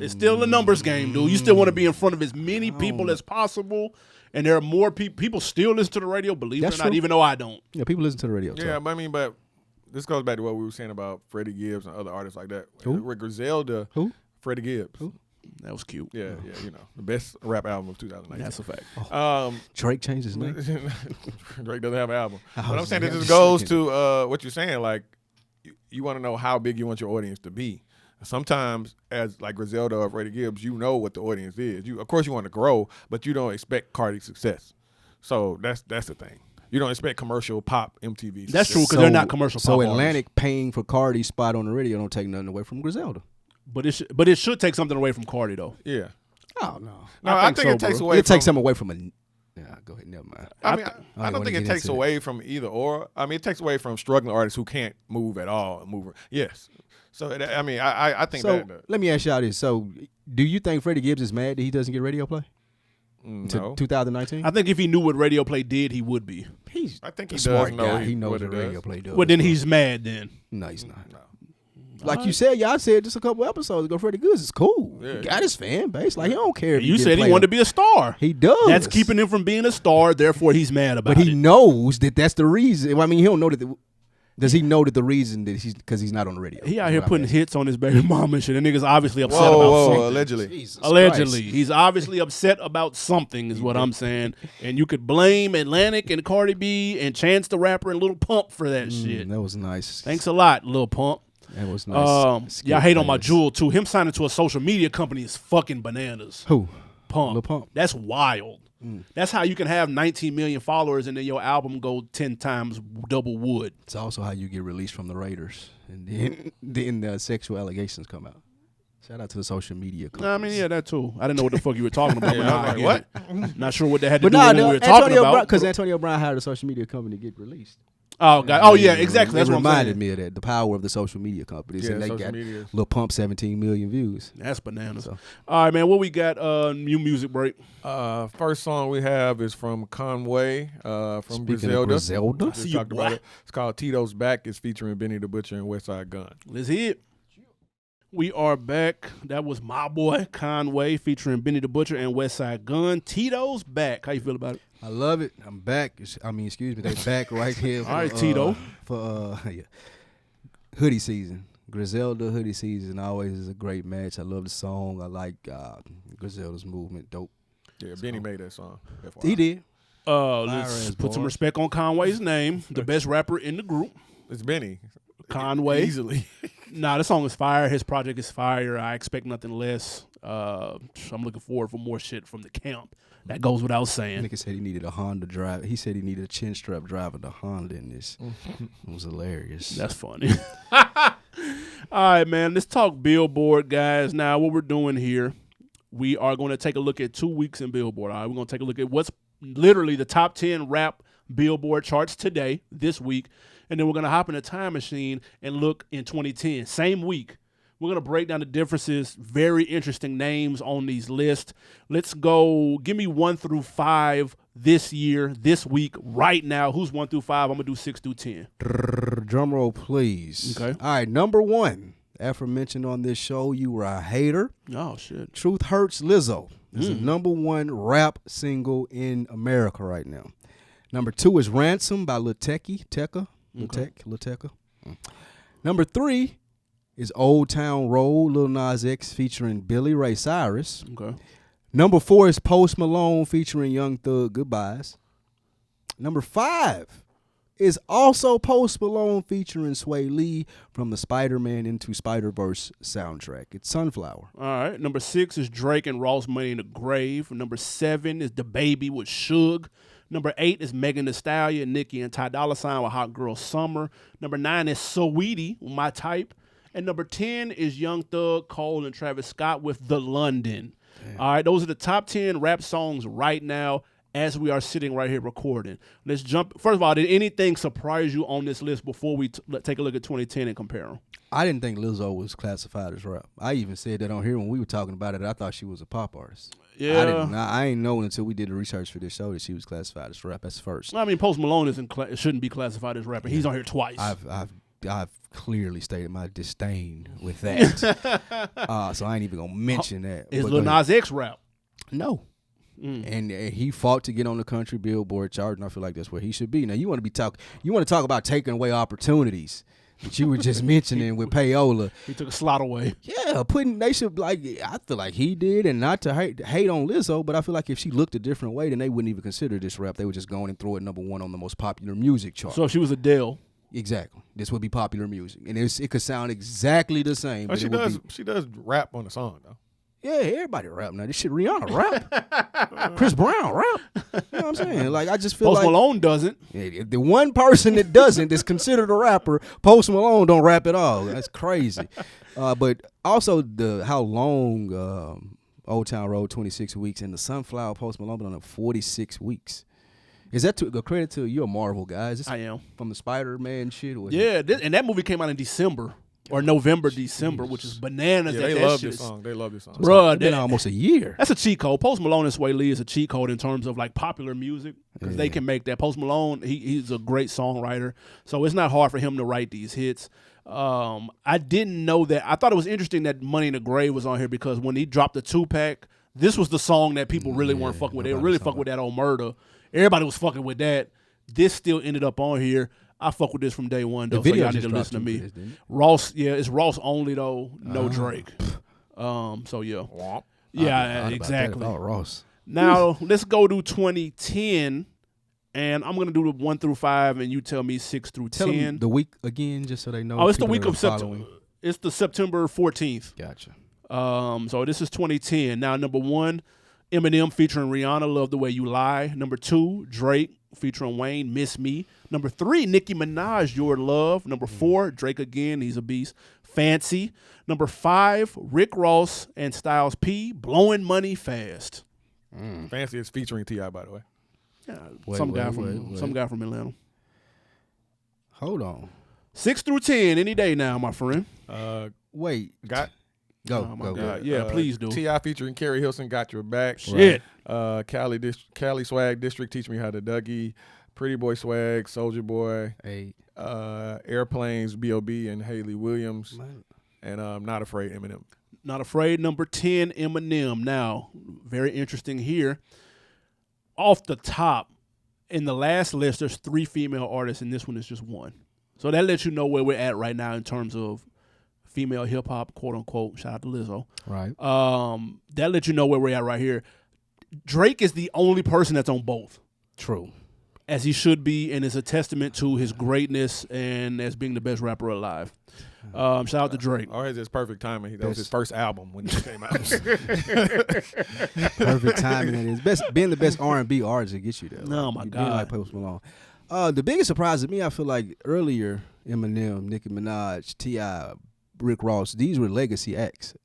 It's still a numbers game, dude. You still want to be in front of as many people as possible, and there are more people. People still listen to the radio, believe That's it or not, true. even though I don't. Yeah, people listen to the radio. Yeah, but I mean, but this goes back to what we were saying about Freddie Gibbs and other artists like that. Who? With Griselda, Who? Freddie Gibbs. Who? That was cute. Yeah, you know, the best rap album of 2019. That's a fact. Drake changed his name. Drake doesn't have an album. But I'm was saying like, it I'm just just goes thinking. to what you're saying. Like, you want to know how big you want your audience to be. Sometimes, as like Griselda or Freddie Gibbs, you know what the audience is. Of course, you want to grow, but you don't expect Cardi's success. So that's the thing. You don't expect commercial pop MTV. That's true success. because they're not commercial. So pop artists. Atlantic paying for Cardi's spot on the radio don't take nothing away from Griselda. But it should take something away from Cardi though. Yeah. Oh no. No, I think so, it takes bro. away. It takes something away from a. Yeah, go ahead. Never mind. I mean, I don't don't wanna think it get takes into away from either or. I mean, it takes away from struggling artists who can't move at all. Yes. So I mean, I think So that. let me ask y'all this. So do you think Freddie Gibbs is mad that he doesn't get radio play? No. 2019? I think if he knew what radio play did, he would be. I think he a does smart know guy. He knows what what it radio does. play does. Well, then he's mad then. No, he's not. No. Like you said, y'all said just a couple episodes ago, Freddie Goods is cool. Yeah. He got his fan base. Like, he don't care if You he said he wanted to be a star. He does. That's keeping him from being a star, therefore he's mad about But it. he knows that that's the reason. I mean, he don't know that. Does he know that the reason that because he's not on the radio? He out Is here what I'm putting asking. hits on his baby mama and shit. And niggas obviously upset Whoa, about whoa, something. allegedly. Jesus Allegedly. Christ. He's obviously upset about something is what I'm saying. And you could blame Atlantic and Cardi B and Chance the Rapper and Lil Pump for that shit. That was nice. Thanks a lot, Lil Pump. That was nice. Y'all hate on my Skip Jewel too. Him signing to a social media company is fucking bananas. Who? Pump. Lil Pump. That's wild. That's how you can have 19 million followers and then your album go 10 times double wood. It's also how you get released from the Raiders, and then the sexual allegations come out. Shout out to the social media companies. I mean, yeah, that too. I didn't know what the fuck you were talking about. Yeah, but I'm now I like, get it. Not sure what that had to But do with what no, we were talking about. because Antonio Brown hired a social media company to get released. Oh, God. Oh, yeah, exactly. That's It what I'm reminded saying. me of that, the power of the social media companies, Yeah, and they social got media. Lil Pump 17 million views. That's bananas. So. All right, man. What we got? New music break. First song we have is from Conway from Speaking of Griselda, Just talked about it. It's called Tito's Back. It's featuring Benny the Butcher and Westside Gun. Let's hear it. We are back. That was my boy Conway featuring Benny the Butcher and Westside Gun. Tito's back. How you feel about it? I love it. I'm back. Excuse me. They back right here. All right, Tito. For hoodie season. Griselda hoodie season always is a great match. I love the song. I like Griselda's movement. Dope. Yeah, Benny made that song. FYI. He did. Let's as put some bars. respect on Conway's name. The best rapper in the group. It's Benny. Conway. Easily. Nah, this song is fire. His project is fire. I expect nothing less. I'm looking forward for more shit from the camp. That goes without saying. Nigga said he needed a Honda driver. He said he needed a chin strap driver to Honda in this. It was hilarious. That's funny. All right, man. Let's talk Billboard, guys. Now, what we're doing here, we are going to take a look at 2 weeks in Billboard. All right, we're going to take a look at what's literally the top 10 rap Billboard charts today, this week. And then we're going to hop in a time machine and look in 2010, same week. We're going to break down the differences, very interesting names on these lists. Let's go. Give me 1 through 5 this year, this week, right now. Who's 1 through 5? I'm going to do 6 through 10. Drum roll, please. Okay. All right, number 1. Aforementioned on this show, you were a hater. Oh, shit. Truth Hurts Lizzo is the number 1 rap single in America right now. Number 2 is Ransom by Lil Tecca. Number 3 is Old Town Road, Lil Nas X featuring Billy Ray Cyrus. Okay. Number 4 is Post Malone featuring Young Thug, Goodbyes. Number 5 is also Post Malone featuring Sway Lee from the Spider-Man Into Spider-Verse soundtrack. It's Sunflower. All right. Number 6 is Drake and Ross Money in the Grave. Number 7 is The Baby with Suge. Number 8 is Megan Thee Stallion, Nicki, and Ty Dolla $ign with Hot Girl Summer. Number 9 is Saweetie, My Type. And number 10 is Young Thug, Cole, and Travis Scott with The London. Damn. All right, those are the top 10 rap songs right now as we are sitting right here recording. Let's jump. First of all, did anything surprise you on this list before we take a look at 2010 and compare them? I didn't think Lizzo was classified as rap. I even said that on here when we were talking about it. I thought she was a pop artist. Yeah. I ain't know until we did the research for this show that she was classified as rap. That's first. I mean, Post Malone shouldn't be classified as rapper. He's on here twice. I've clearly stated my disdain with that. So I ain't even gonna mention that. Is But Lil Nas X rap? No. And he fought to get on the country Billboard chart, and I feel like that's where he should be. Now you want to talk about taking away opportunities that you were just mentioning with Payola. He took a slot away. Yeah, they should, like, I feel like he did, and not to hate on Lizzo, but I feel like if she looked a different way, then they wouldn't even consider this rap. They would just go in and throw it number 1 on the most popular music chart. So if she was Adele. Exactly. This would be popular music. And it could sound exactly the same. But she does rap on the song, though. Yeah, everybody rap now. This shit Rihanna rap. Chris Brown rap. You know what I'm saying? Like, I just feel Post like Malone doesn't. the one person that doesn't that's considered a rapper, Post Malone don't rap at all. That's crazy. But also how long Old Town Road 26 weeks and the Sunflower Post Malone been on it 46 weeks. Is that a credit to you're a Marvel guy? Is this I am. from the Spider-Man shit? Yeah, and that movie came out in December. or November, December, which is bananas. Yeah, that they that love shit this is- song. They love this song. Bruh, It's been that- almost a year. That's a cheat code. Post Malone and Sway Lee is a cheat code in terms of like popular music because they can make that. Post Malone, he's a great songwriter, so it's not hard for him to write these hits. I didn't know that. I thought it was interesting that Money in the Grave was on here because when he dropped the 2-pack, this was the song that people really weren't fucking with. They were really fucking with that old Murder. Everybody was fucking with that. This still ended up on here. I fuck with this from day one though, so y'all need to listen to me. This, didn't it? Ross, yeah, it's Ross only though, no Drake. So yeah. Yeah, exactly. Oh, Ross. Now let's go to 2010, and I'm gonna do the 1 through 5, and you tell me 6 through Tell 10. them the week again, just so they know. Oh, it's the people week that are of September. following. It's the September 14th. Gotcha. So this is 2010. Now number 1, Eminem featuring Rihanna, Love the Way You Lie. Number 2, Drake featuring Wayne, Miss Me. Number 3, Nicki Minaj, Your Love. Number 4, Drake again, he's a beast, Fancy. Number 5, Rick Ross and Styles P, Blowing Money Fast. Fancy is featuring T.I., by the way. Yeah, Wait, some guy wait. from Atlanta. Hold on. 6 through 10, any day now, my friend. Wait. Got Go. Oh, my go. God. Yeah, please do. T.I. featuring Carrie Hilson, Got Your Back. Shit. Cali Swag District, Teach Me How to Dougie. Pretty Boy Swag, Soldier Boy. Hey. Airplanes, B.O.B. and Haley Williams. And Not Afraid, Eminem. Not Afraid, number 10, Eminem. Now, very interesting here. Off the top, in the last list, there's 3 female artists, and this one is just 1. So that lets you know where we're at right now in terms of female hip-hop, quote-unquote. Shout out to Lizzo. Right. That lets you know where we're at right here. Drake is the only person that's on both. True. As he should be, and is a testament to his greatness and as being the best rapper alive. Shout out to Drake. Or his perfect timing. That was his first album when it came out. Perfect timing. It is best being the best R&B artist to get you there. Oh, my Being God. like Post Malone. The biggest surprise to me, I feel like earlier, Eminem, Nicki Minaj, T.I., Rick Ross, these were legacy acts.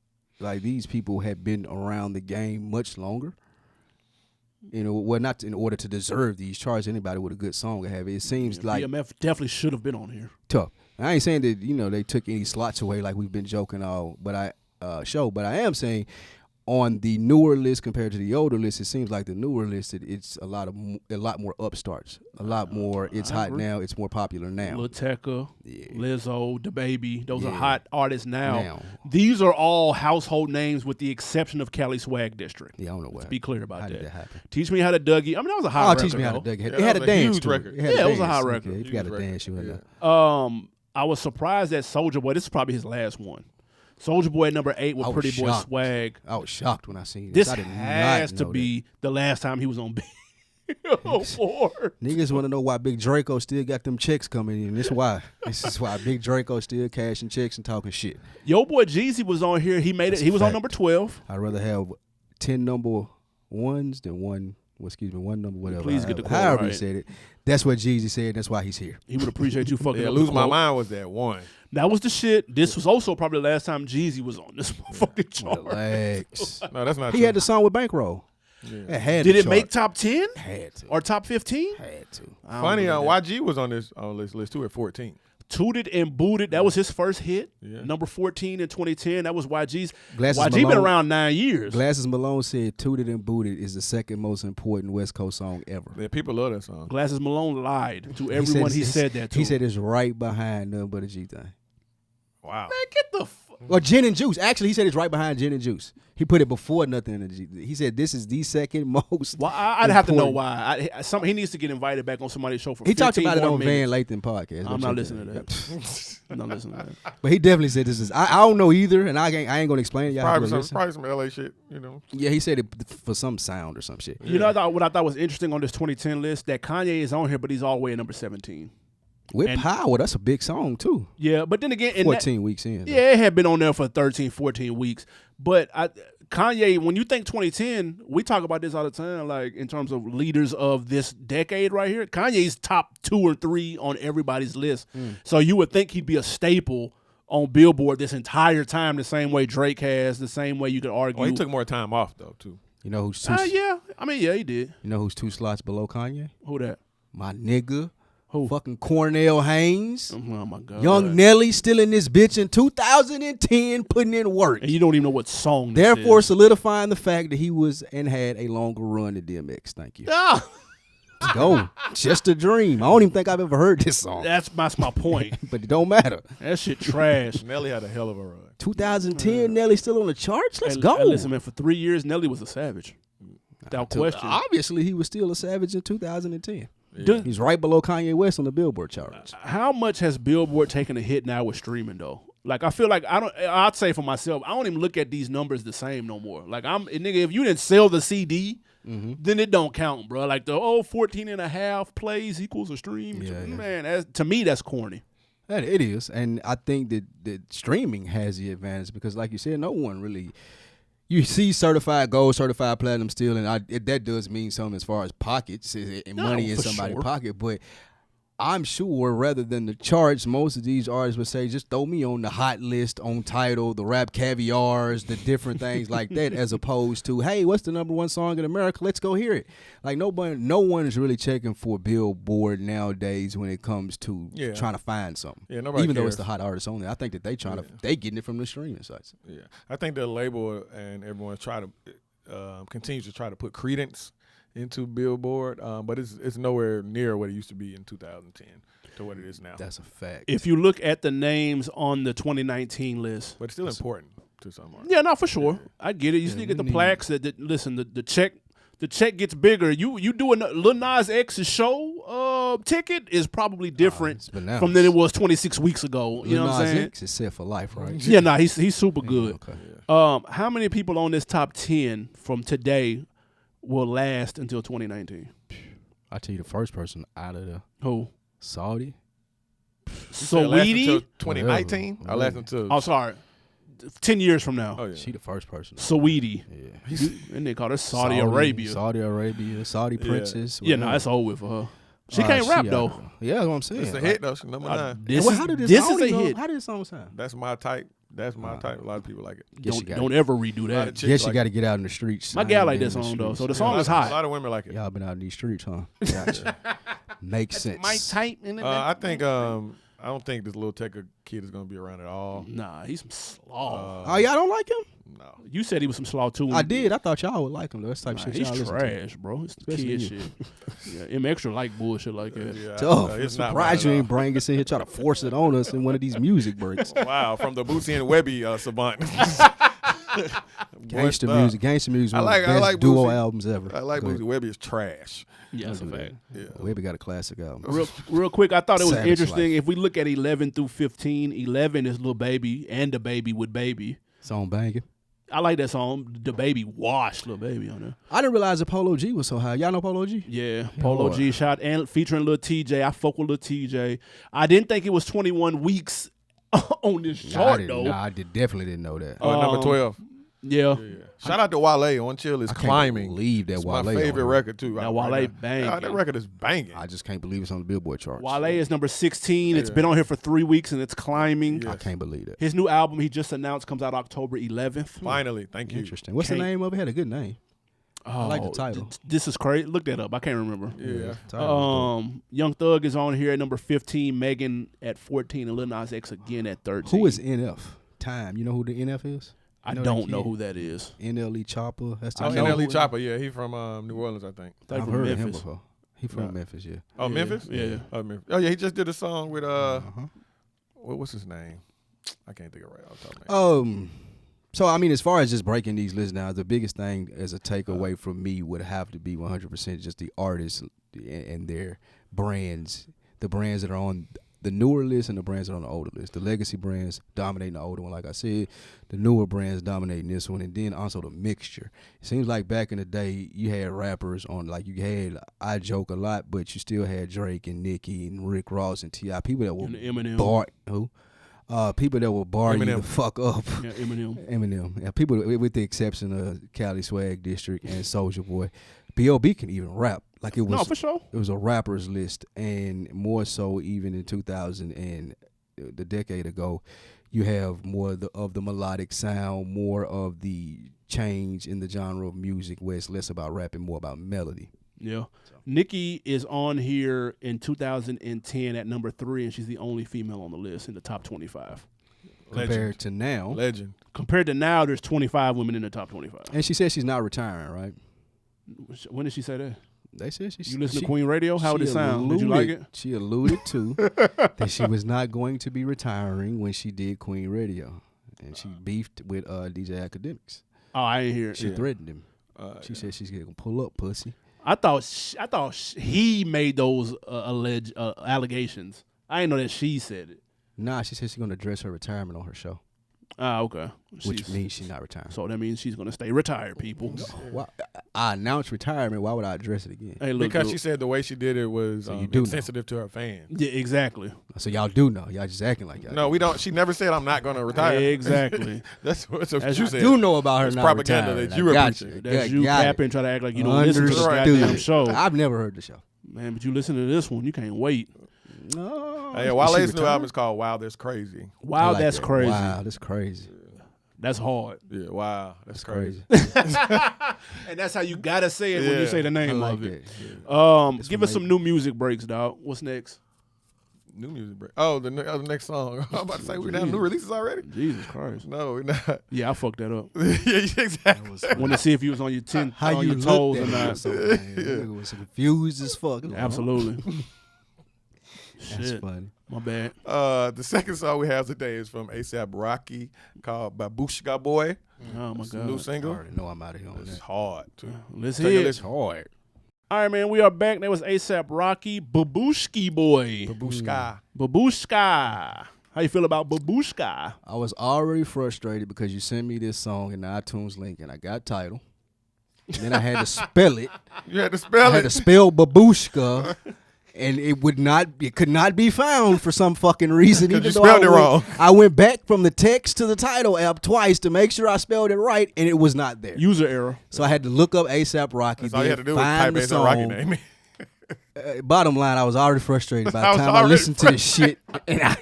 Like these people had been around the game much longer. You know, well, not in order to deserve these charts. Anybody with a good song would have it. It seems like BMF definitely should have been on here. tough. I ain't saying that they took any slots away like we've been joking all, but I am saying on the newer list compared to the older list, it seems like the newer list it's a lot more upstarts, a lot more. It's hot agree. now. It's more popular now. Lil Tecca, Lizzo, DaBaby, those are Yeah. hot artists now. These are all household names with the exception of Cali Swag District. Yeah, I don't know what. Be clear about How that. did that happen? Teach Me How to Dougie. I mean, that was a hot record. Teach Me How to though. Dougie. It that had a was a dance huge to record. It had Yeah, a it was a dance. hot Okay, record. if you got a Huge dance, you record, had yeah. I was surprised that Soulja Boy, this is probably his last one. Soulja Boy at number 8 with I was Pretty Boy shocked. Swag. I was shocked when I seen This I did has not to know be the last time he was on Billboard. that. Niggas want to know why Big Draco still got them checks coming in. This is why Big Draco still cashing checks and talking shit. Yo boy Jeezy was on here. He made it. That's He was on fact. number 12. I'd rather have 10 number ones than one number, whatever. Please get the quote However right. he said it. That's what Jeezy said. That's why he's here. He would appreciate you fucking Yeah, up Lose the My quote. Mind was that one. That was the shit. This was also probably the last time Jeezy was on this motherfucking chart. Relax. No, that's not He true. had the song with Bankroll. Yeah. It had Did to it chart. make top 10 Had to. or top 15? Had to. I don't Funny, believe that. YG was on this list too at 14. Tooted and Booted. That was his first hit. Yeah. Number 14 in 2010. That was YG's. Glasses YG been Malone. around 9 years. Glasses Malone said Tooted and Booted is the second most important West Coast song ever. Yeah, people love that song. Glasses Malone lied to everyone he said that to. He said it's right behind Nothing But a G Thing. Wow. man, get the Or Gin and Juice. Actually, he said it's right behind Gin and Juice. He put it before Nothing in the G. He said this is the second most. Well, I'd have to know important. why. He needs to get invited back on somebody's show for He talked 15 about it more on minutes. Van Lathan podcast. I'm Go not check listening to it that. out. I'm not listening to that. But he definitely said this is. I don't know either, and I ain't gonna explain it. Y'all have to listen. Probably some LA shit, you know. Yeah, he said it for some sound or some shit. You know what I thought was interesting on this 2010 list? That Kanye is on here, but he's all the way at number 17. With And- Power, that's a big song too. Yeah, but then again, 14 weeks in. though. Yeah, it had been on there for 13, 14 weeks. But Kanye, when you think 2010, we talk about this all the time, like in terms of leaders of this decade right here. Kanye's top 2 or 3 on everybody's list. So you would think he'd be a staple on Billboard this entire time, the same way Drake has, the same way you could argue. Well, he took more time off though too. You know who's two? yeah. I mean, yeah, he did. You know who's 2 slots below Kanye? Who that? My nigga, Who? Fucking Cornell Haynes. Oh my God. Young Nelly still in this bitch in 2010 putting in work. And you don't even know what song this Therefore is. solidifying the fact that he was and had a longer run than DMX. Thank you. Ah, Let's go. Just a dream. I don't even think I've ever heard this song. that's my point. But it don't matter. That shit trash. Nelly had a hell of a run. 2010, Nelly still on the charts? Let's Hey, go. hey, listen, man, for 3 years, Nelly was a savage. Without question. Obviously, he was still a savage in 2010. Duh. He's right below Kanye West on the Billboard charts. How much has Billboard taken a hit now with streaming though? Like I feel like I'd say for myself, I don't even look at these numbers the same no more. Like nigga, if you didn't sell the CD, then it don't count, bro. Like the 14 and a half plays equals a stream. Yeah. Man, to me that's corny. It is, and I think that streaming has the advantage because, like you said, no one really. You see certified gold, certified platinum still, and that does mean something as far as pockets and money in for somebody's sure. pocket. But I'm sure rather than the charts, most of these artists would say, just throw me on the hot list, on Tidal, the rap caviars, the different things like that, as opposed to, hey, what's the number one song in America? Let's go hear it. Like no one is really checking for Billboard nowadays when it comes to trying to find something. Yeah, nobody Even though cares. it's the hot artists only. I think that they getting it from the streaming sites. Yeah, I think the label and everyone try to continues to try to put credence into Billboard, but it's nowhere near what it used to be in 2010 to what it is now. That's a fact. If you look at the names on the 2019 list, But it's still important to some artists. yeah, no, for sure, I get it. You still get the plaques that listen. The check gets bigger. You doing Lil Nas X's show ticket is probably different it's bananas. from than it was 26 weeks ago. You know what I'm saying? X is set for life, right? Yeah, nah, he's super good. Okay. How many people on this top 10 from today will last until 2019? I tell you, the first person out of the Who? Saudi. Saweetie? 2019. I last until. Oh, sorry. 10 years from now. Oh yeah. She the first person. Saweetie. Yeah. And they call her Saudi Arabia. Saudi princess. Yeah, no, that's over with for her. She can't rap though. Yeah, that's what I'm saying. It's a hit though. She's number 9. This How did is a hit. How did this song sound? That's my type. That's my type. A lot of people like it. Don't ever redo A lot of that. chicks Guess you like got it. to get out in the streets. My gal like that song though, so the Yeah, song is a hot. lot of women like it. Y'all been out in these streets, huh? Gotcha. Makes sense. My type in it. I think I don't think this little Tecca kid is gonna be around at all. Nah, he's some slaw. Oh, y'all don't like him? No. You said he was some slaw too. I did. I thought y'all would like him. Though. That's the type Nah, shit he's y'all listen to. trash, bro. It's Especially kid you. shit. Yeah, Mxtra like bullshit like that. Yeah, Tough. it's I'm not surprised mine you at ain't bring us in here trying to force it on us in one of these music breaks. all. Wow, from the Boosie and Webby savant. Gangsta Boy, music, is one I of the best like duo Boosie. albums ever. I like Go ahead. Boosie. Webby is trash. Yeah, that's a fact. Yeah. Webby got a classic album. Real quick, I thought it was Savage interesting. Life. If we look at 11 through 15, 11 is Lil Baby and the Baby with Baby. Song banging. I like that song. The Baby washed Lil Baby on there. I didn't realize that Polo G was so high. Y'all know Polo G? Yeah, Polo Lord. G shot and featuring Lil TJ. I fuck with Lil TJ. I didn't think it was 21 weeks on this chart though. I definitely didn't know that. Number 12. Yeah. Shout out to Wale. On Chill is I climbing. can't believe that It's Wale my on favorite there. record too. Now, right Wale now. banging. That record is banging. I just can't believe it's on the Billboard charts. Wale is number 16. It's been on here for 3 weeks and it's climbing. I can't believe that. His new album he just announced comes out October 11th. Finally, thank you. Interesting. What's the Can't- name of it? Had a good name. I like the title. This is crazy. Look that up. I can't remember. Yeah. Title. Young Thug is on here at number 15. Megan at 14, and Lil Nas X again at 13. Who is NF? Time. You know who the NF is? I You don't that know kid? who that is. NLE Chopper. That's the Oh, kid. NLE Chopper. Yeah, he from New Orleans, I think. Like I've from heard of him Memphis. before. He from Memphis, yeah. Oh, Memphis. Yeah. Oh, Memphis. Oh, yeah. He just did a song with what's his name? I can't think of it right off the top of my head. So I mean, as far as just breaking these lists down, the biggest thing as a takeaway from me would have to be 100% just the artists and their brands, the brands that are on the newer list and the brands that are on the older list. The legacy brands dominating the older one, like I said. The newer brands dominating this one, and then also the mixture. It seems like back in the day, you had rappers on, like you had I Joke a lot, but you still had Drake and Nicki and Rick Ross and T.I. People that were And Eminem. people that will bar you Eminem. the fuck up. Yeah, Eminem. Eminem. Yeah, people with the exception of Cali Swag District and Soulja Boy. B.O.B. can even rap. Like it was No, for sure. It was a rappers list, and more so even in 2000 and the decade ago, you have more of the melodic sound, more of the change in the genre of music where it's less about rapping, more about melody. Yeah. Nikki is on here in 2010 at number 3, and she's the only female on the list in the top 25. Compared to now. Legend. Compared to now, there's 25 women in the top 25. And she said she's not retiring, right? When did she say that? They said You listen to Queen Radio? How did it sound? Did you like it? She alluded to that she was not going to be retiring when she did Queen Radio. And she beefed with DJ Academics. Oh, I didn't hear it. She threatened him. She said she's going to pull up, pussy. I thought he made those alleged allegations. I didn't know that she said it. Nah, she said she's going to address her retirement on her show. Ah, okay. Which means she's not retiring. So that means she's going to stay retired, people. Well, I announced retirement. Why would I address it again? Hey, look, Because she said the way she did it was insensitive to her fans. Yeah, exactly. So y'all do know. Y'all just acting like y'all No, we don't. She never said I'm not going to retire. Exactly. That's what That's you what said. do know about her It's not propaganda retiring. that you were preaching. That's you capping, try to act like you don't listen to the goddamn show. I've never heard the show. Man, but you listen to this one, you can't wait. No. Hey, Wale's new album is called Wow, That's Crazy. Wow, like that's that. crazy. Wow, that's crazy. That's hard. Yeah, wow, that's crazy. And that's how you gotta say it when you say the name like of it. that. Give us some new music breaks, dog. What's next? New music break. Oh, the next song. I'm about to say we're down new releases already. Jesus Christ. No, we're not. Yeah, I fucked that up. Yeah, exactly. Want to see if you was on your How you your toes or looked at not. it so bad. Nigga was confused as fuck. Absolutely. That's Shit. funny. My bad. The second song we have today is from ASAP Rocky called Babushka Boy. Oh my It's a God. new I single. already know I'm out of here on It's that. hard too. Let's Take a hear it. listen. Hard. All right, man. We are back. That was ASAP Rocky, Babushki Boy. Babushka. Babushka. How you feel about Babushka? I was already frustrated because you sent me this song in the iTunes link and I got title. Then I had to spell it. You had to spell I had to it. spell babushka, and it could not be found for some fucking reason. 'Cause Even you though spelled it wrong. I went back from the text to the title app twice to make sure I spelled it right, and it was not there. User error. So I had to look up ASAP Rocky. That's all you had to do was find type the ASAP Rocky song. name. Bottom line, I was already frustrated by I the was time I already listened to this shit, and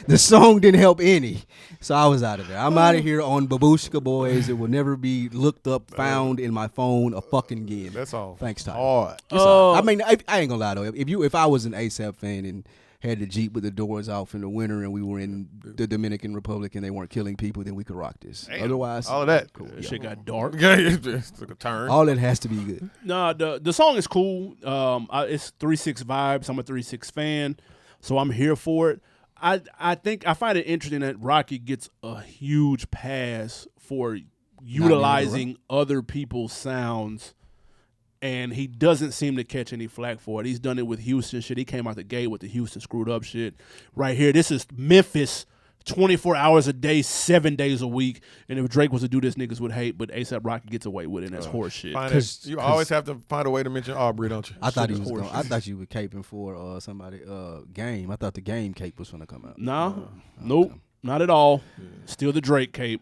the song didn't help any. So I was out of there. I'm out of here on Babushka Boys. It will never be looked up, found in my phone a fucking again. That's all. Thanks, Tyler. Hard. I mean, I ain't gonna lie though. If I was an ASAP fan and had the Jeep with the doors off in the winter and we were in the Dominican Republic and they weren't killing people, then we could rock this. Damn. Otherwise, All of that. cool. That shit got dark. Yeah, it just took a turn. All that has to be good. Nah, the song is cool. It's 3-6 vibes. I'm a 3-6 fan, so I'm here for it. I think I find it interesting that Rocky gets a huge pass for utilizing other people's sounds, and he doesn't seem to catch any flack for it. He's done it with Houston shit. He came out the gate with the Houston screwed up shit. Right here, this is Memphis. 24 hours a day, 7 days a week. And if Drake was to do this, niggas would hate, but ASAP Rocky gets away with it, and that's horse shit. You always have to find a way to mention Aubrey, don't you? I thought I thought you were caping for somebody Game. I thought the Game cape was gonna come out. Nah, nope, not at all. Still the Drake cape.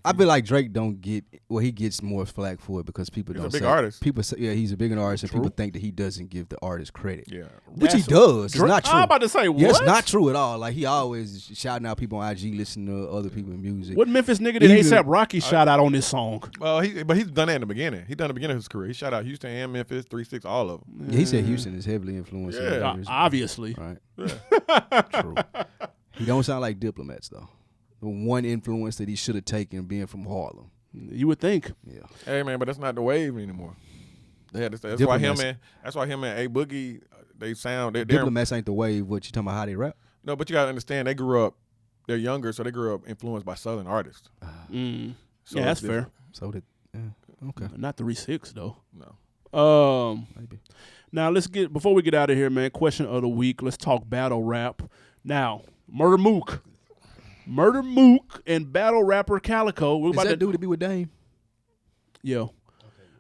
I feel like Drake don't get he gets more flack for it because people He's don't a big say, artist. People say he's a big artist, and True. people think that he doesn't give the artist credit. Yeah. Which he That's does. Drake? It's not true. I'm about to say, Yeah, it's what? not true at all. Like he always shouting out people on IG, listening to other people's music. What Memphis nigga did ASAP Rocky shout out on this song? Well, he's done that in the beginning. He done it in the beginning of his career. He shot out Houston and Memphis, 3-6, all of them. Yeah, he said Houston is heavily influenced. Yeah. Obviously. Right. True. He don't sound like Diplomats though. The one influence that he should have taken being from Harlem. You would think. Yeah. Hey man, but that's not the wave anymore. They had to say, that's why him and A Boogie they sound they're Diplomats ain't the wave. What you talking about? How they rap? No, but you gotta understand they're younger, so they grew up influenced by Southern artists. So Yeah, it's that's fair. different. So that okay. Not 3-6 though. No. Maybe. Now before we get out of here, man. Question of the week. Let's talk battle rap. Now, Murder Mook and battle rapper Calico. We're Is about that to dude to be with Dame? Yo.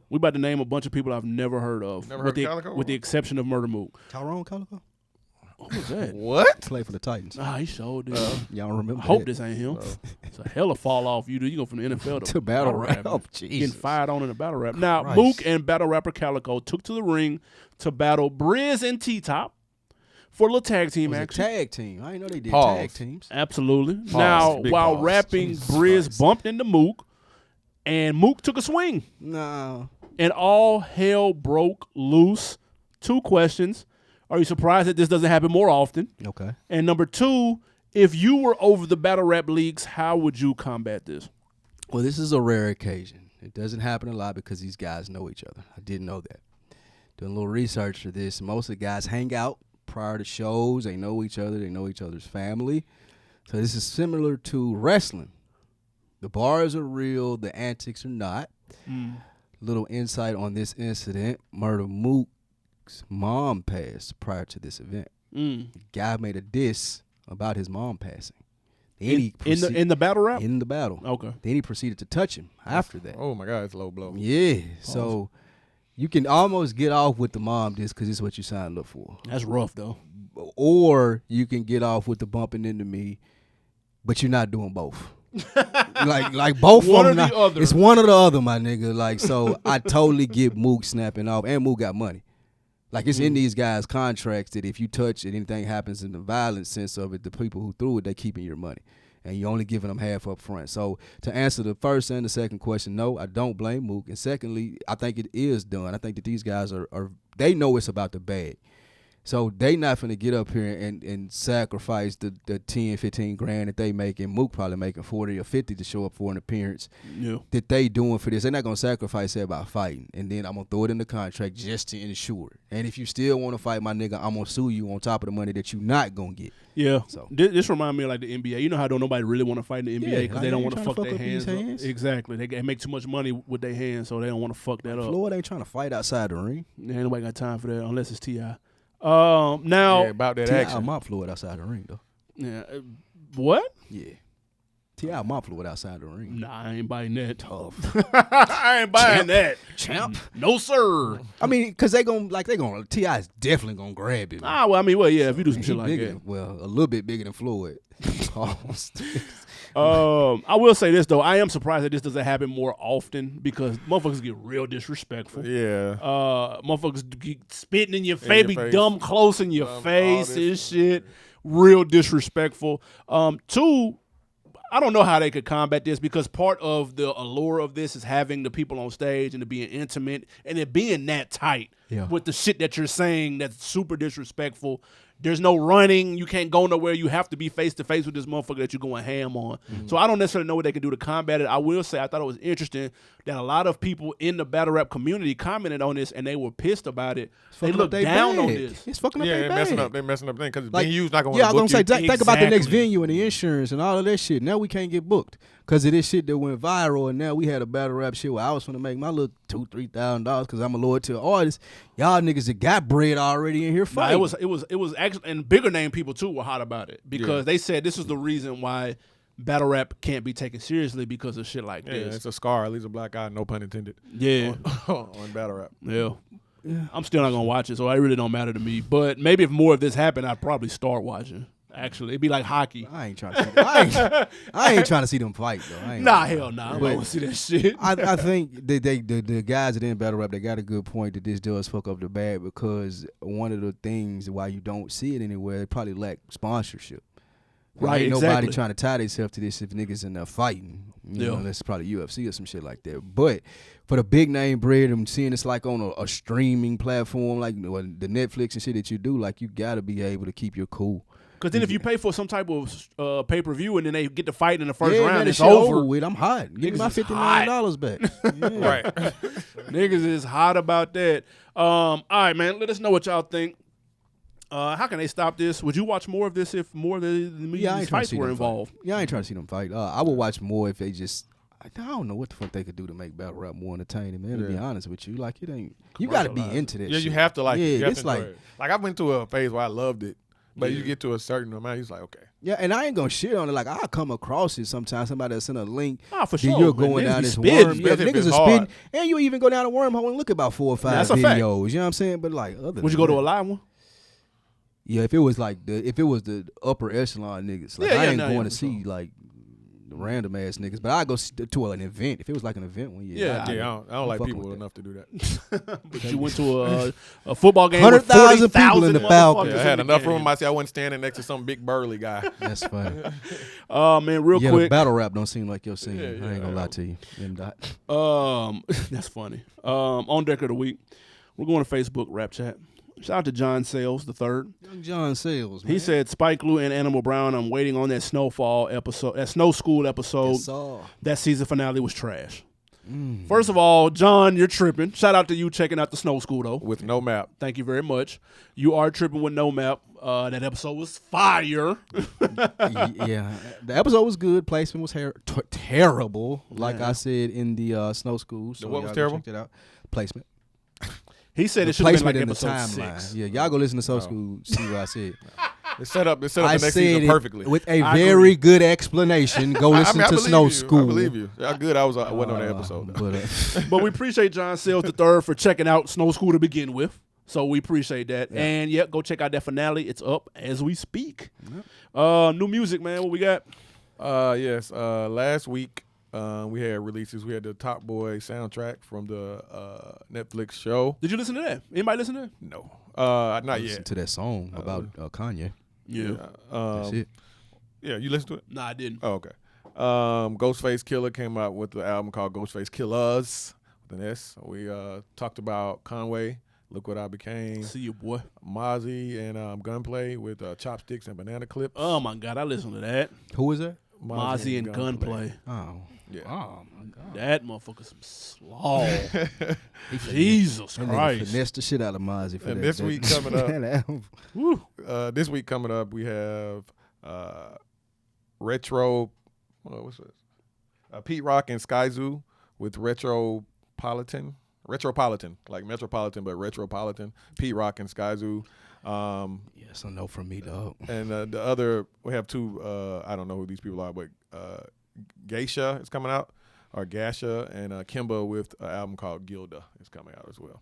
We about to name a bunch of people I've never heard of. Never heard of Calico? With the exception of Murder Mook. Tyrone Calico? What was that? What? Play for the Titans. He showed did. Y'all remember I hope that? this ain't him. It's a hella fall off. You go from the NFL To battle rap. Oh, Getting Jesus. fired on in the battle rap. Now, Christ. Mook and battle rapper Calico took to the ring to battle Briz and T-Top for a little tag team It was a action. tag team. I didn't know they did Pause. tag teams. Absolutely. Pause. Now, Big while pause. rapping, Jesus Briz Christ. bumped into Mook, and Mook took a swing. No. and all hell broke loose. 2 questions. Are you surprised that this doesn't happen more often? Okay. And number 2, if you were over the battle rap leagues, how would you combat this? Well, this is a rare occasion. It doesn't happen a lot because these guys know each other. I didn't know that. Doing a little research for this, most of the guys hang out prior to shows. They know each other. They know each other's family. So this is similar to wrestling. The bars are real. The antics are not. Little insight on this incident. Murder Mook's mom passed prior to this event. The guy made a diss about his mom passing. Then In the battle rap? In the battle. Okay. Then he proceeded to touch him after that. Oh, my God, it's a low blow. Yeah. So you can almost get off with the mom diss because it's what you signed up for. That's rough, though. Or you can get off with the bumping into me, but you're not doing both. like both One of or them. the other. It's one or the other, my nigga. Like, so I totally get Mook snapping off, and Mook got money. Like, it's in these guys' contracts that if you touch it, anything happens in the violent sense of it, the people who threw it, they keeping your money. And you're only giving them half up front. So to answer the first and the second question, no, I don't blame Mook. And secondly, I think it is done. I think that these guys are they know it's about the bag. So they not finna get up here and sacrifice the 10, 15 grand that they make, and Mook probably making 40 or 50 to show up for an appearance that they doing for this. They're not gonna sacrifice that by fighting. And then I'm gonna throw it in the contract just to ensure it. And if you still wanna fight, my nigga, I'm gonna sue you on top of the money that you not gonna get. Yeah. So this remind me of like the NBA. You know how don't nobody really want to fight in the NBA because like they don't they want to trying fuck to their fuck up these hands. hands. Exactly. They make too much money with their hands, so they don't want to fuck that up. Floyd ain't trying to fight outside the ring. Ain't nobody got time for that unless it's T.I. Now About that T.I. action. mop Floyd outside the ring though. Yeah, what? Yeah. T.I. mop Floyd outside the ring. Nah, I ain't buying that. Tough. I ain't buying that. Champ. No, sir. I mean, cause they gonna T.I. is definitely gonna grab him. Yeah, if you do some He shit like bigger, that. well, a little bit bigger than Floyd. I will say this though, I am surprised that this doesn't happen more often because motherfuckers get real disrespectful. Yeah. Motherfuckers get spitting in your face, be face. dumb close in your All face this and shit. Real disrespectful. 2, I don't know how they could combat this because part of the allure of this is having the people on stage and it being intimate and it being that tight with the shit that you're saying that's super disrespectful. There's no running. You can't go nowhere. You have to be face to face with this motherfucker that you're going ham on. So I don't necessarily know what they can do to combat it. I will say I thought it was interesting that a lot of people in the battle rap community commented on this and they were pissed about it. They looked down on this. It's fucking up Yeah, their they're messing up things because Like, venue's not going to yeah, I was book gonna say, you. think about the next Exactly. venue and the insurance and all of that shit. Now we can't get booked because of this shit that went viral, and now we had a battle rap shit where I was gonna make my little $2,000-$3,000 because I'm a loyal to an artist. Y'all niggas that got bread already in here Nah, fighting. it was actually, and bigger name people too were hot about it because they said this is the reason why battle rap can't be taken seriously because of shit like Yeah, this. it's a scar. At least a black eye, no pun intended. Yeah. on battle rap. Yeah. I'm still not gonna watch it, so it really don't matter to me. But maybe if more of this happened, I'd probably start watching. Actually, it'd be like hockey. I ain't trying to see I ain't trying to see them fight though. I ain't Nah, hell nah. I don't But- want to see that shit. I think the guys that in battle rap, they got a good point that this does fuck up the bag because one of the things why you don't see it anywhere, it probably lack sponsorship. Right, Ain't exactly. nobody trying to tie themselves to this if niggas in there fighting. You know, unless it's probably UFC or some shit like that. But for the big name bread, I'm seeing it's like on a streaming platform, like the Netflix and shit that you do, like you gotta be able to keep your cool. Because then if you pay for some type of pay-per-view and then they get to fight in the first yeah, round, man, it's shit over. with. I'm hot. Give me my Niggas is $50 million back. Yeah. Right. Niggas is hot about that. All right, man. Let us know what y'all think. How can they stop this? Would you watch more of this if more of these fights were involved? Yeah, I ain't trying to see them fight. I would watch more if they just. I don't know what the fuck they could do to make battle rap more entertaining, man. To be honest with you, like it ain't. You got to be into that. Yeah, shit. you have to like. Yeah, it. You have it's to enjoy like. it. Like I went through a phase where I loved it, but you get to a certain amount, it's like okay. Yeah, and I ain't gonna shit on it. Like I'll come across it sometimes. Somebody will send a link. Ah, for then sure. you're Man, going niggas down be this spitting. worm. Yeah, Spitting niggas is are hard. spitting, and you even go down a wormhole and look at about 4 or 5 That's a fact. videos. You know what I'm saying? But like, other Would you than go to that- a live one? Yeah, if it was the upper echelon niggas, like Yeah, I yeah, ain't no, going yeah, to for see like random ass niggas. But I go to an event if it was like an event one. I don't like people enough to do that. But you went to a football game 100,000 with 40,000 people in the Falcons. I had enough room. I wasn't standing next to some big burly guy. That's funny. Man, real Yeah, quick. the battle rap don't seem like your scene. Yeah, I ain't gonna lie to you. That's funny. On deck of the week, we're going to Facebook rap chat. Shout out to John Sales the third. Young John Sales, man. He said, Spike Lee and Animal Brown, I'm waiting on that Snowfall episode, that Snow School episode. Yes, sir. That season finale was trash. First of all, John, you're tripping. Shout out to you checking out the Snow School, though. With no map. Thank you very much. You are tripping with no map. That episode was fire. Yeah, the episode was good. Placement was terrible. Like I said in the Snow School. So what was terrible? Check it out. Placement. He said The it should have been placement like in the episode timeline. 6. Yeah, y'all go listen to Snow School. See what I said. It set up the I next said season it perfectly. with a I very agree. good explanation. Go listen I to believe Snow you. School. I believe you. How good I wasn't on the episode. But, But we appreciate John Sales the third for checking out Snow School to begin with. So we appreciate that. Yeah. And go check out that finale. It's up as we speak. New music, man. What we got? Yes. Last week we had releases. We had the Top Boy soundtrack from the Netflix show. Did you listen to that? Anybody listen to that? No, not listen yet. to that song about Kanye. Yeah. That's it. Yeah, you listened to it? Nah, I didn't. Oh, okay. Ghostface Killer came out with the album called Ghostface Killers with an S. We talked about Conway, Look What I Became, See you, boy. Mozzie, and Gunplay with Chopsticks and Banana Clips. Oh, my God. I listened to that. Who is that? Mozzie and Gunplay. Oh. Yeah. Oh, my God. That motherfucker's some slaw. Jesus That nigga Christ. finessed the shit out of Mozzie for And that. this week coming up, that album. Woo. this week coming up, we have Retro. What's this? Pete Rock and Sky Zoo with Retropolitan, like Metropolitan, but Retropolitan. Pete Rock and Sky Zoo. Yeah, so no from me, dog. And the other, we have two. I don't know who these people are, but Geisha is coming out, or Gasha, and Kimba with an album called Gilda is coming out as well.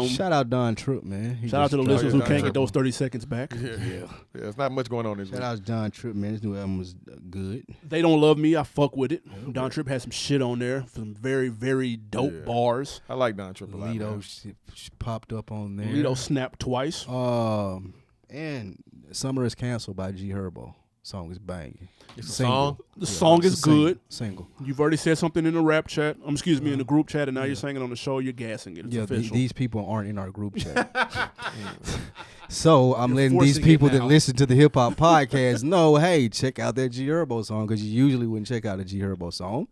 Shout out Don Tripp, man. He Shout out to the just listeners who Don can't Tripp. get those 30 seconds back. Yeah, there's not much going on this Shout week. out to Don Tripp, man. His new album was good. They Don't Love Me. I fuck with it. Don Tripp has some shit on there. Some very, very dope Yeah. bars. I like Don Tripp a lot. Lido man. popped up on there. Lido snapped twice. And Summer is Canceled by G Herbo. Song is banging. It's a Single. song. The song it's is a single. good. Single. You've already said something in the rap chat. In the group chat, and now you're saying it on the show. You're gassing it. It's official. These people aren't in our group chat. So I'm You're letting these forcing it people that now. listen to the hip hop podcast know, hey, check out that G Herbo song, because you usually wouldn't check out a G Herbo song.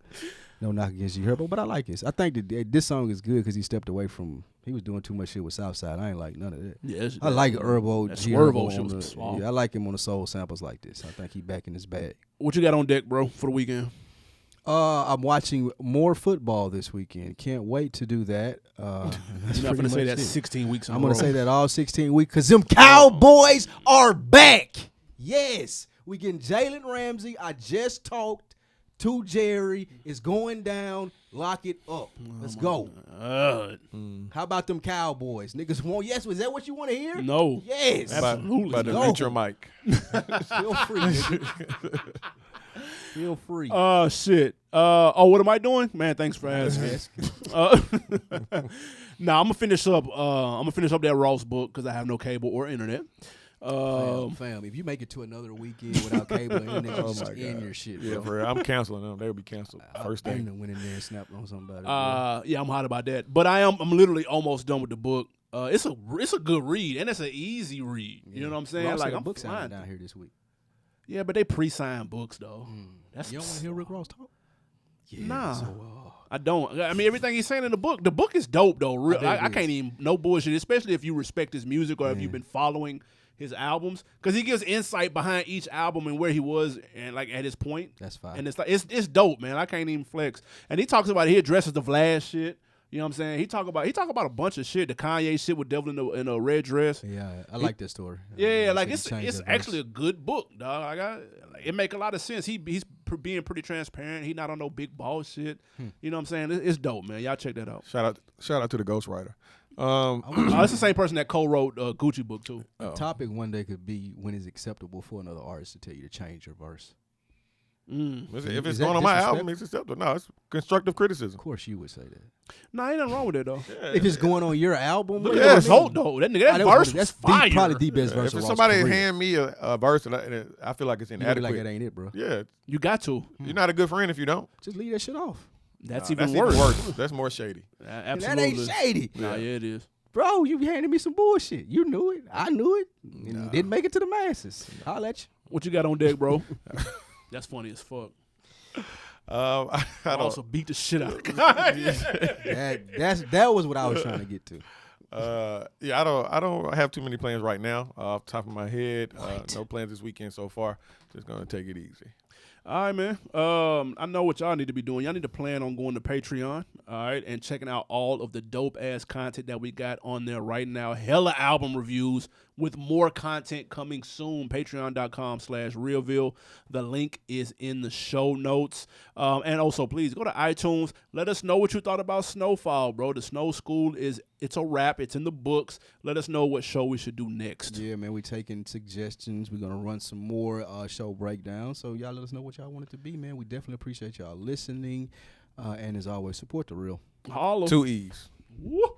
No knock against G Herbo, but I like this. I think that this song is good because he stepped away from. He was doing too much shit with Southside. I ain't like none of that. Yeah, I like Herbo. That G Swervo Herbo shit on was the, small. I like him on the soul samples like this. I think he back in his bag. What you got on deck, bro, for the weekend? I'm watching more football this weekend. Can't wait to do that. You're not going to say that 16 weeks in I'm a going row. to say that all 16 weeks because them Cowboys are back. Yes. We getting Jalen Ramsey. I just talked to Jerry. It's going down. Lock it up. Let's go. How about them Cowboys? Niggas want yes. Was that what you want to hear? No. Yes. Absolutely By the No. mute your mic. Feel free, nigga. Feel free. Shit. What am I doing? Man, thanks for asking. Nah, I'm gonna finish up. That Ross book because I have no cable or internet. Fam, if you make it to another weekend without cable and internet, you Oh just my end God. your shit, Yeah, bro. for real. I'm canceling them. They'll be canceled first I thing. went in there and snapped on somebody. bro. Yeah, I'm hot about that. But I'm literally almost done with the book. It's a good read and it's an easy read. You know what I'm saying? Ross Like had a I'm book signing fine. down here this week. Yeah, but they pre-signed books though. That's You don't want to hear Rick Ross talk? Yeah. Nah. So, I don't. I mean, everything he's saying in the book is dope though. bet it I is. can't even no bullshit, especially if you respect his music or if you've been following his albums, because he gives insight behind each album and where he was and like at his point. That's fine. And it's like it's dope, man. I can't even flex. And he talks about he addresses the Vlad shit. You know what I'm saying? He talk about a bunch of shit. The Kanye shit with Devil in a red dress. yeah, I like that story. Yeah, like He it's changed that verse. actually a good book, dog. It make a lot of sense. He's being pretty transparent. He not on no big ball shit. You know what I'm saying? It's dope, man. Y'all check that out. Shout out to the ghostwriter. It's the same person that co-wrote Gucci book too. The topic one day could be when it's acceptable for another artist to tell you to change your verse. If it's that going on my disrespectful? album, it's acceptable. No, it's constructive criticism. Of course, you would say that. Nah, ain't nothing wrong with it though. If it's going on your album, Look what at do the you result mean? though. That nigga, that was- verse was that's fire. probably the best verse If of somebody Ross's career. hand me a verse and I feel like it's You gonna be inadequate, like, that ain't it, bro. yeah, You got to. you're not a good friend if you don't. Just leave that shit off. That's Nah, even worse. That's more shady. Absolutely. That ain't shady. Nah, yeah, it is. Bro, you handed me some bullshit. You knew it. I knew it. And didn't make it to the masses. I'll let you. What you got on deck, bro? That's funny as fuck. I I don't. also beat the shit out. That was what I was trying to get to. Yeah, I don't have too many plans right now. Off the top of my head, no plans this weekend so far. Just gonna take it easy. All right, man. I know what y'all need to be doing. Y'all need to plan on going to Patreon, all right, and checking out all of the dope-ass content that we got on there right now. Hella album reviews with more content coming soon. Patreon.com/Realville. The link is in the show notes. And also, please, go to iTunes. Let us know what you thought about Snowfall, bro. The Snow School it's a wrap. It's in the books. Let us know what show we should do next. Yeah, man, we taking suggestions. We're gonna run some more show breakdowns. So y'all let us know what y'all want it to be, man. We definitely appreciate y'all listening. And as always, support the real. Holla. 2 E's. Woo.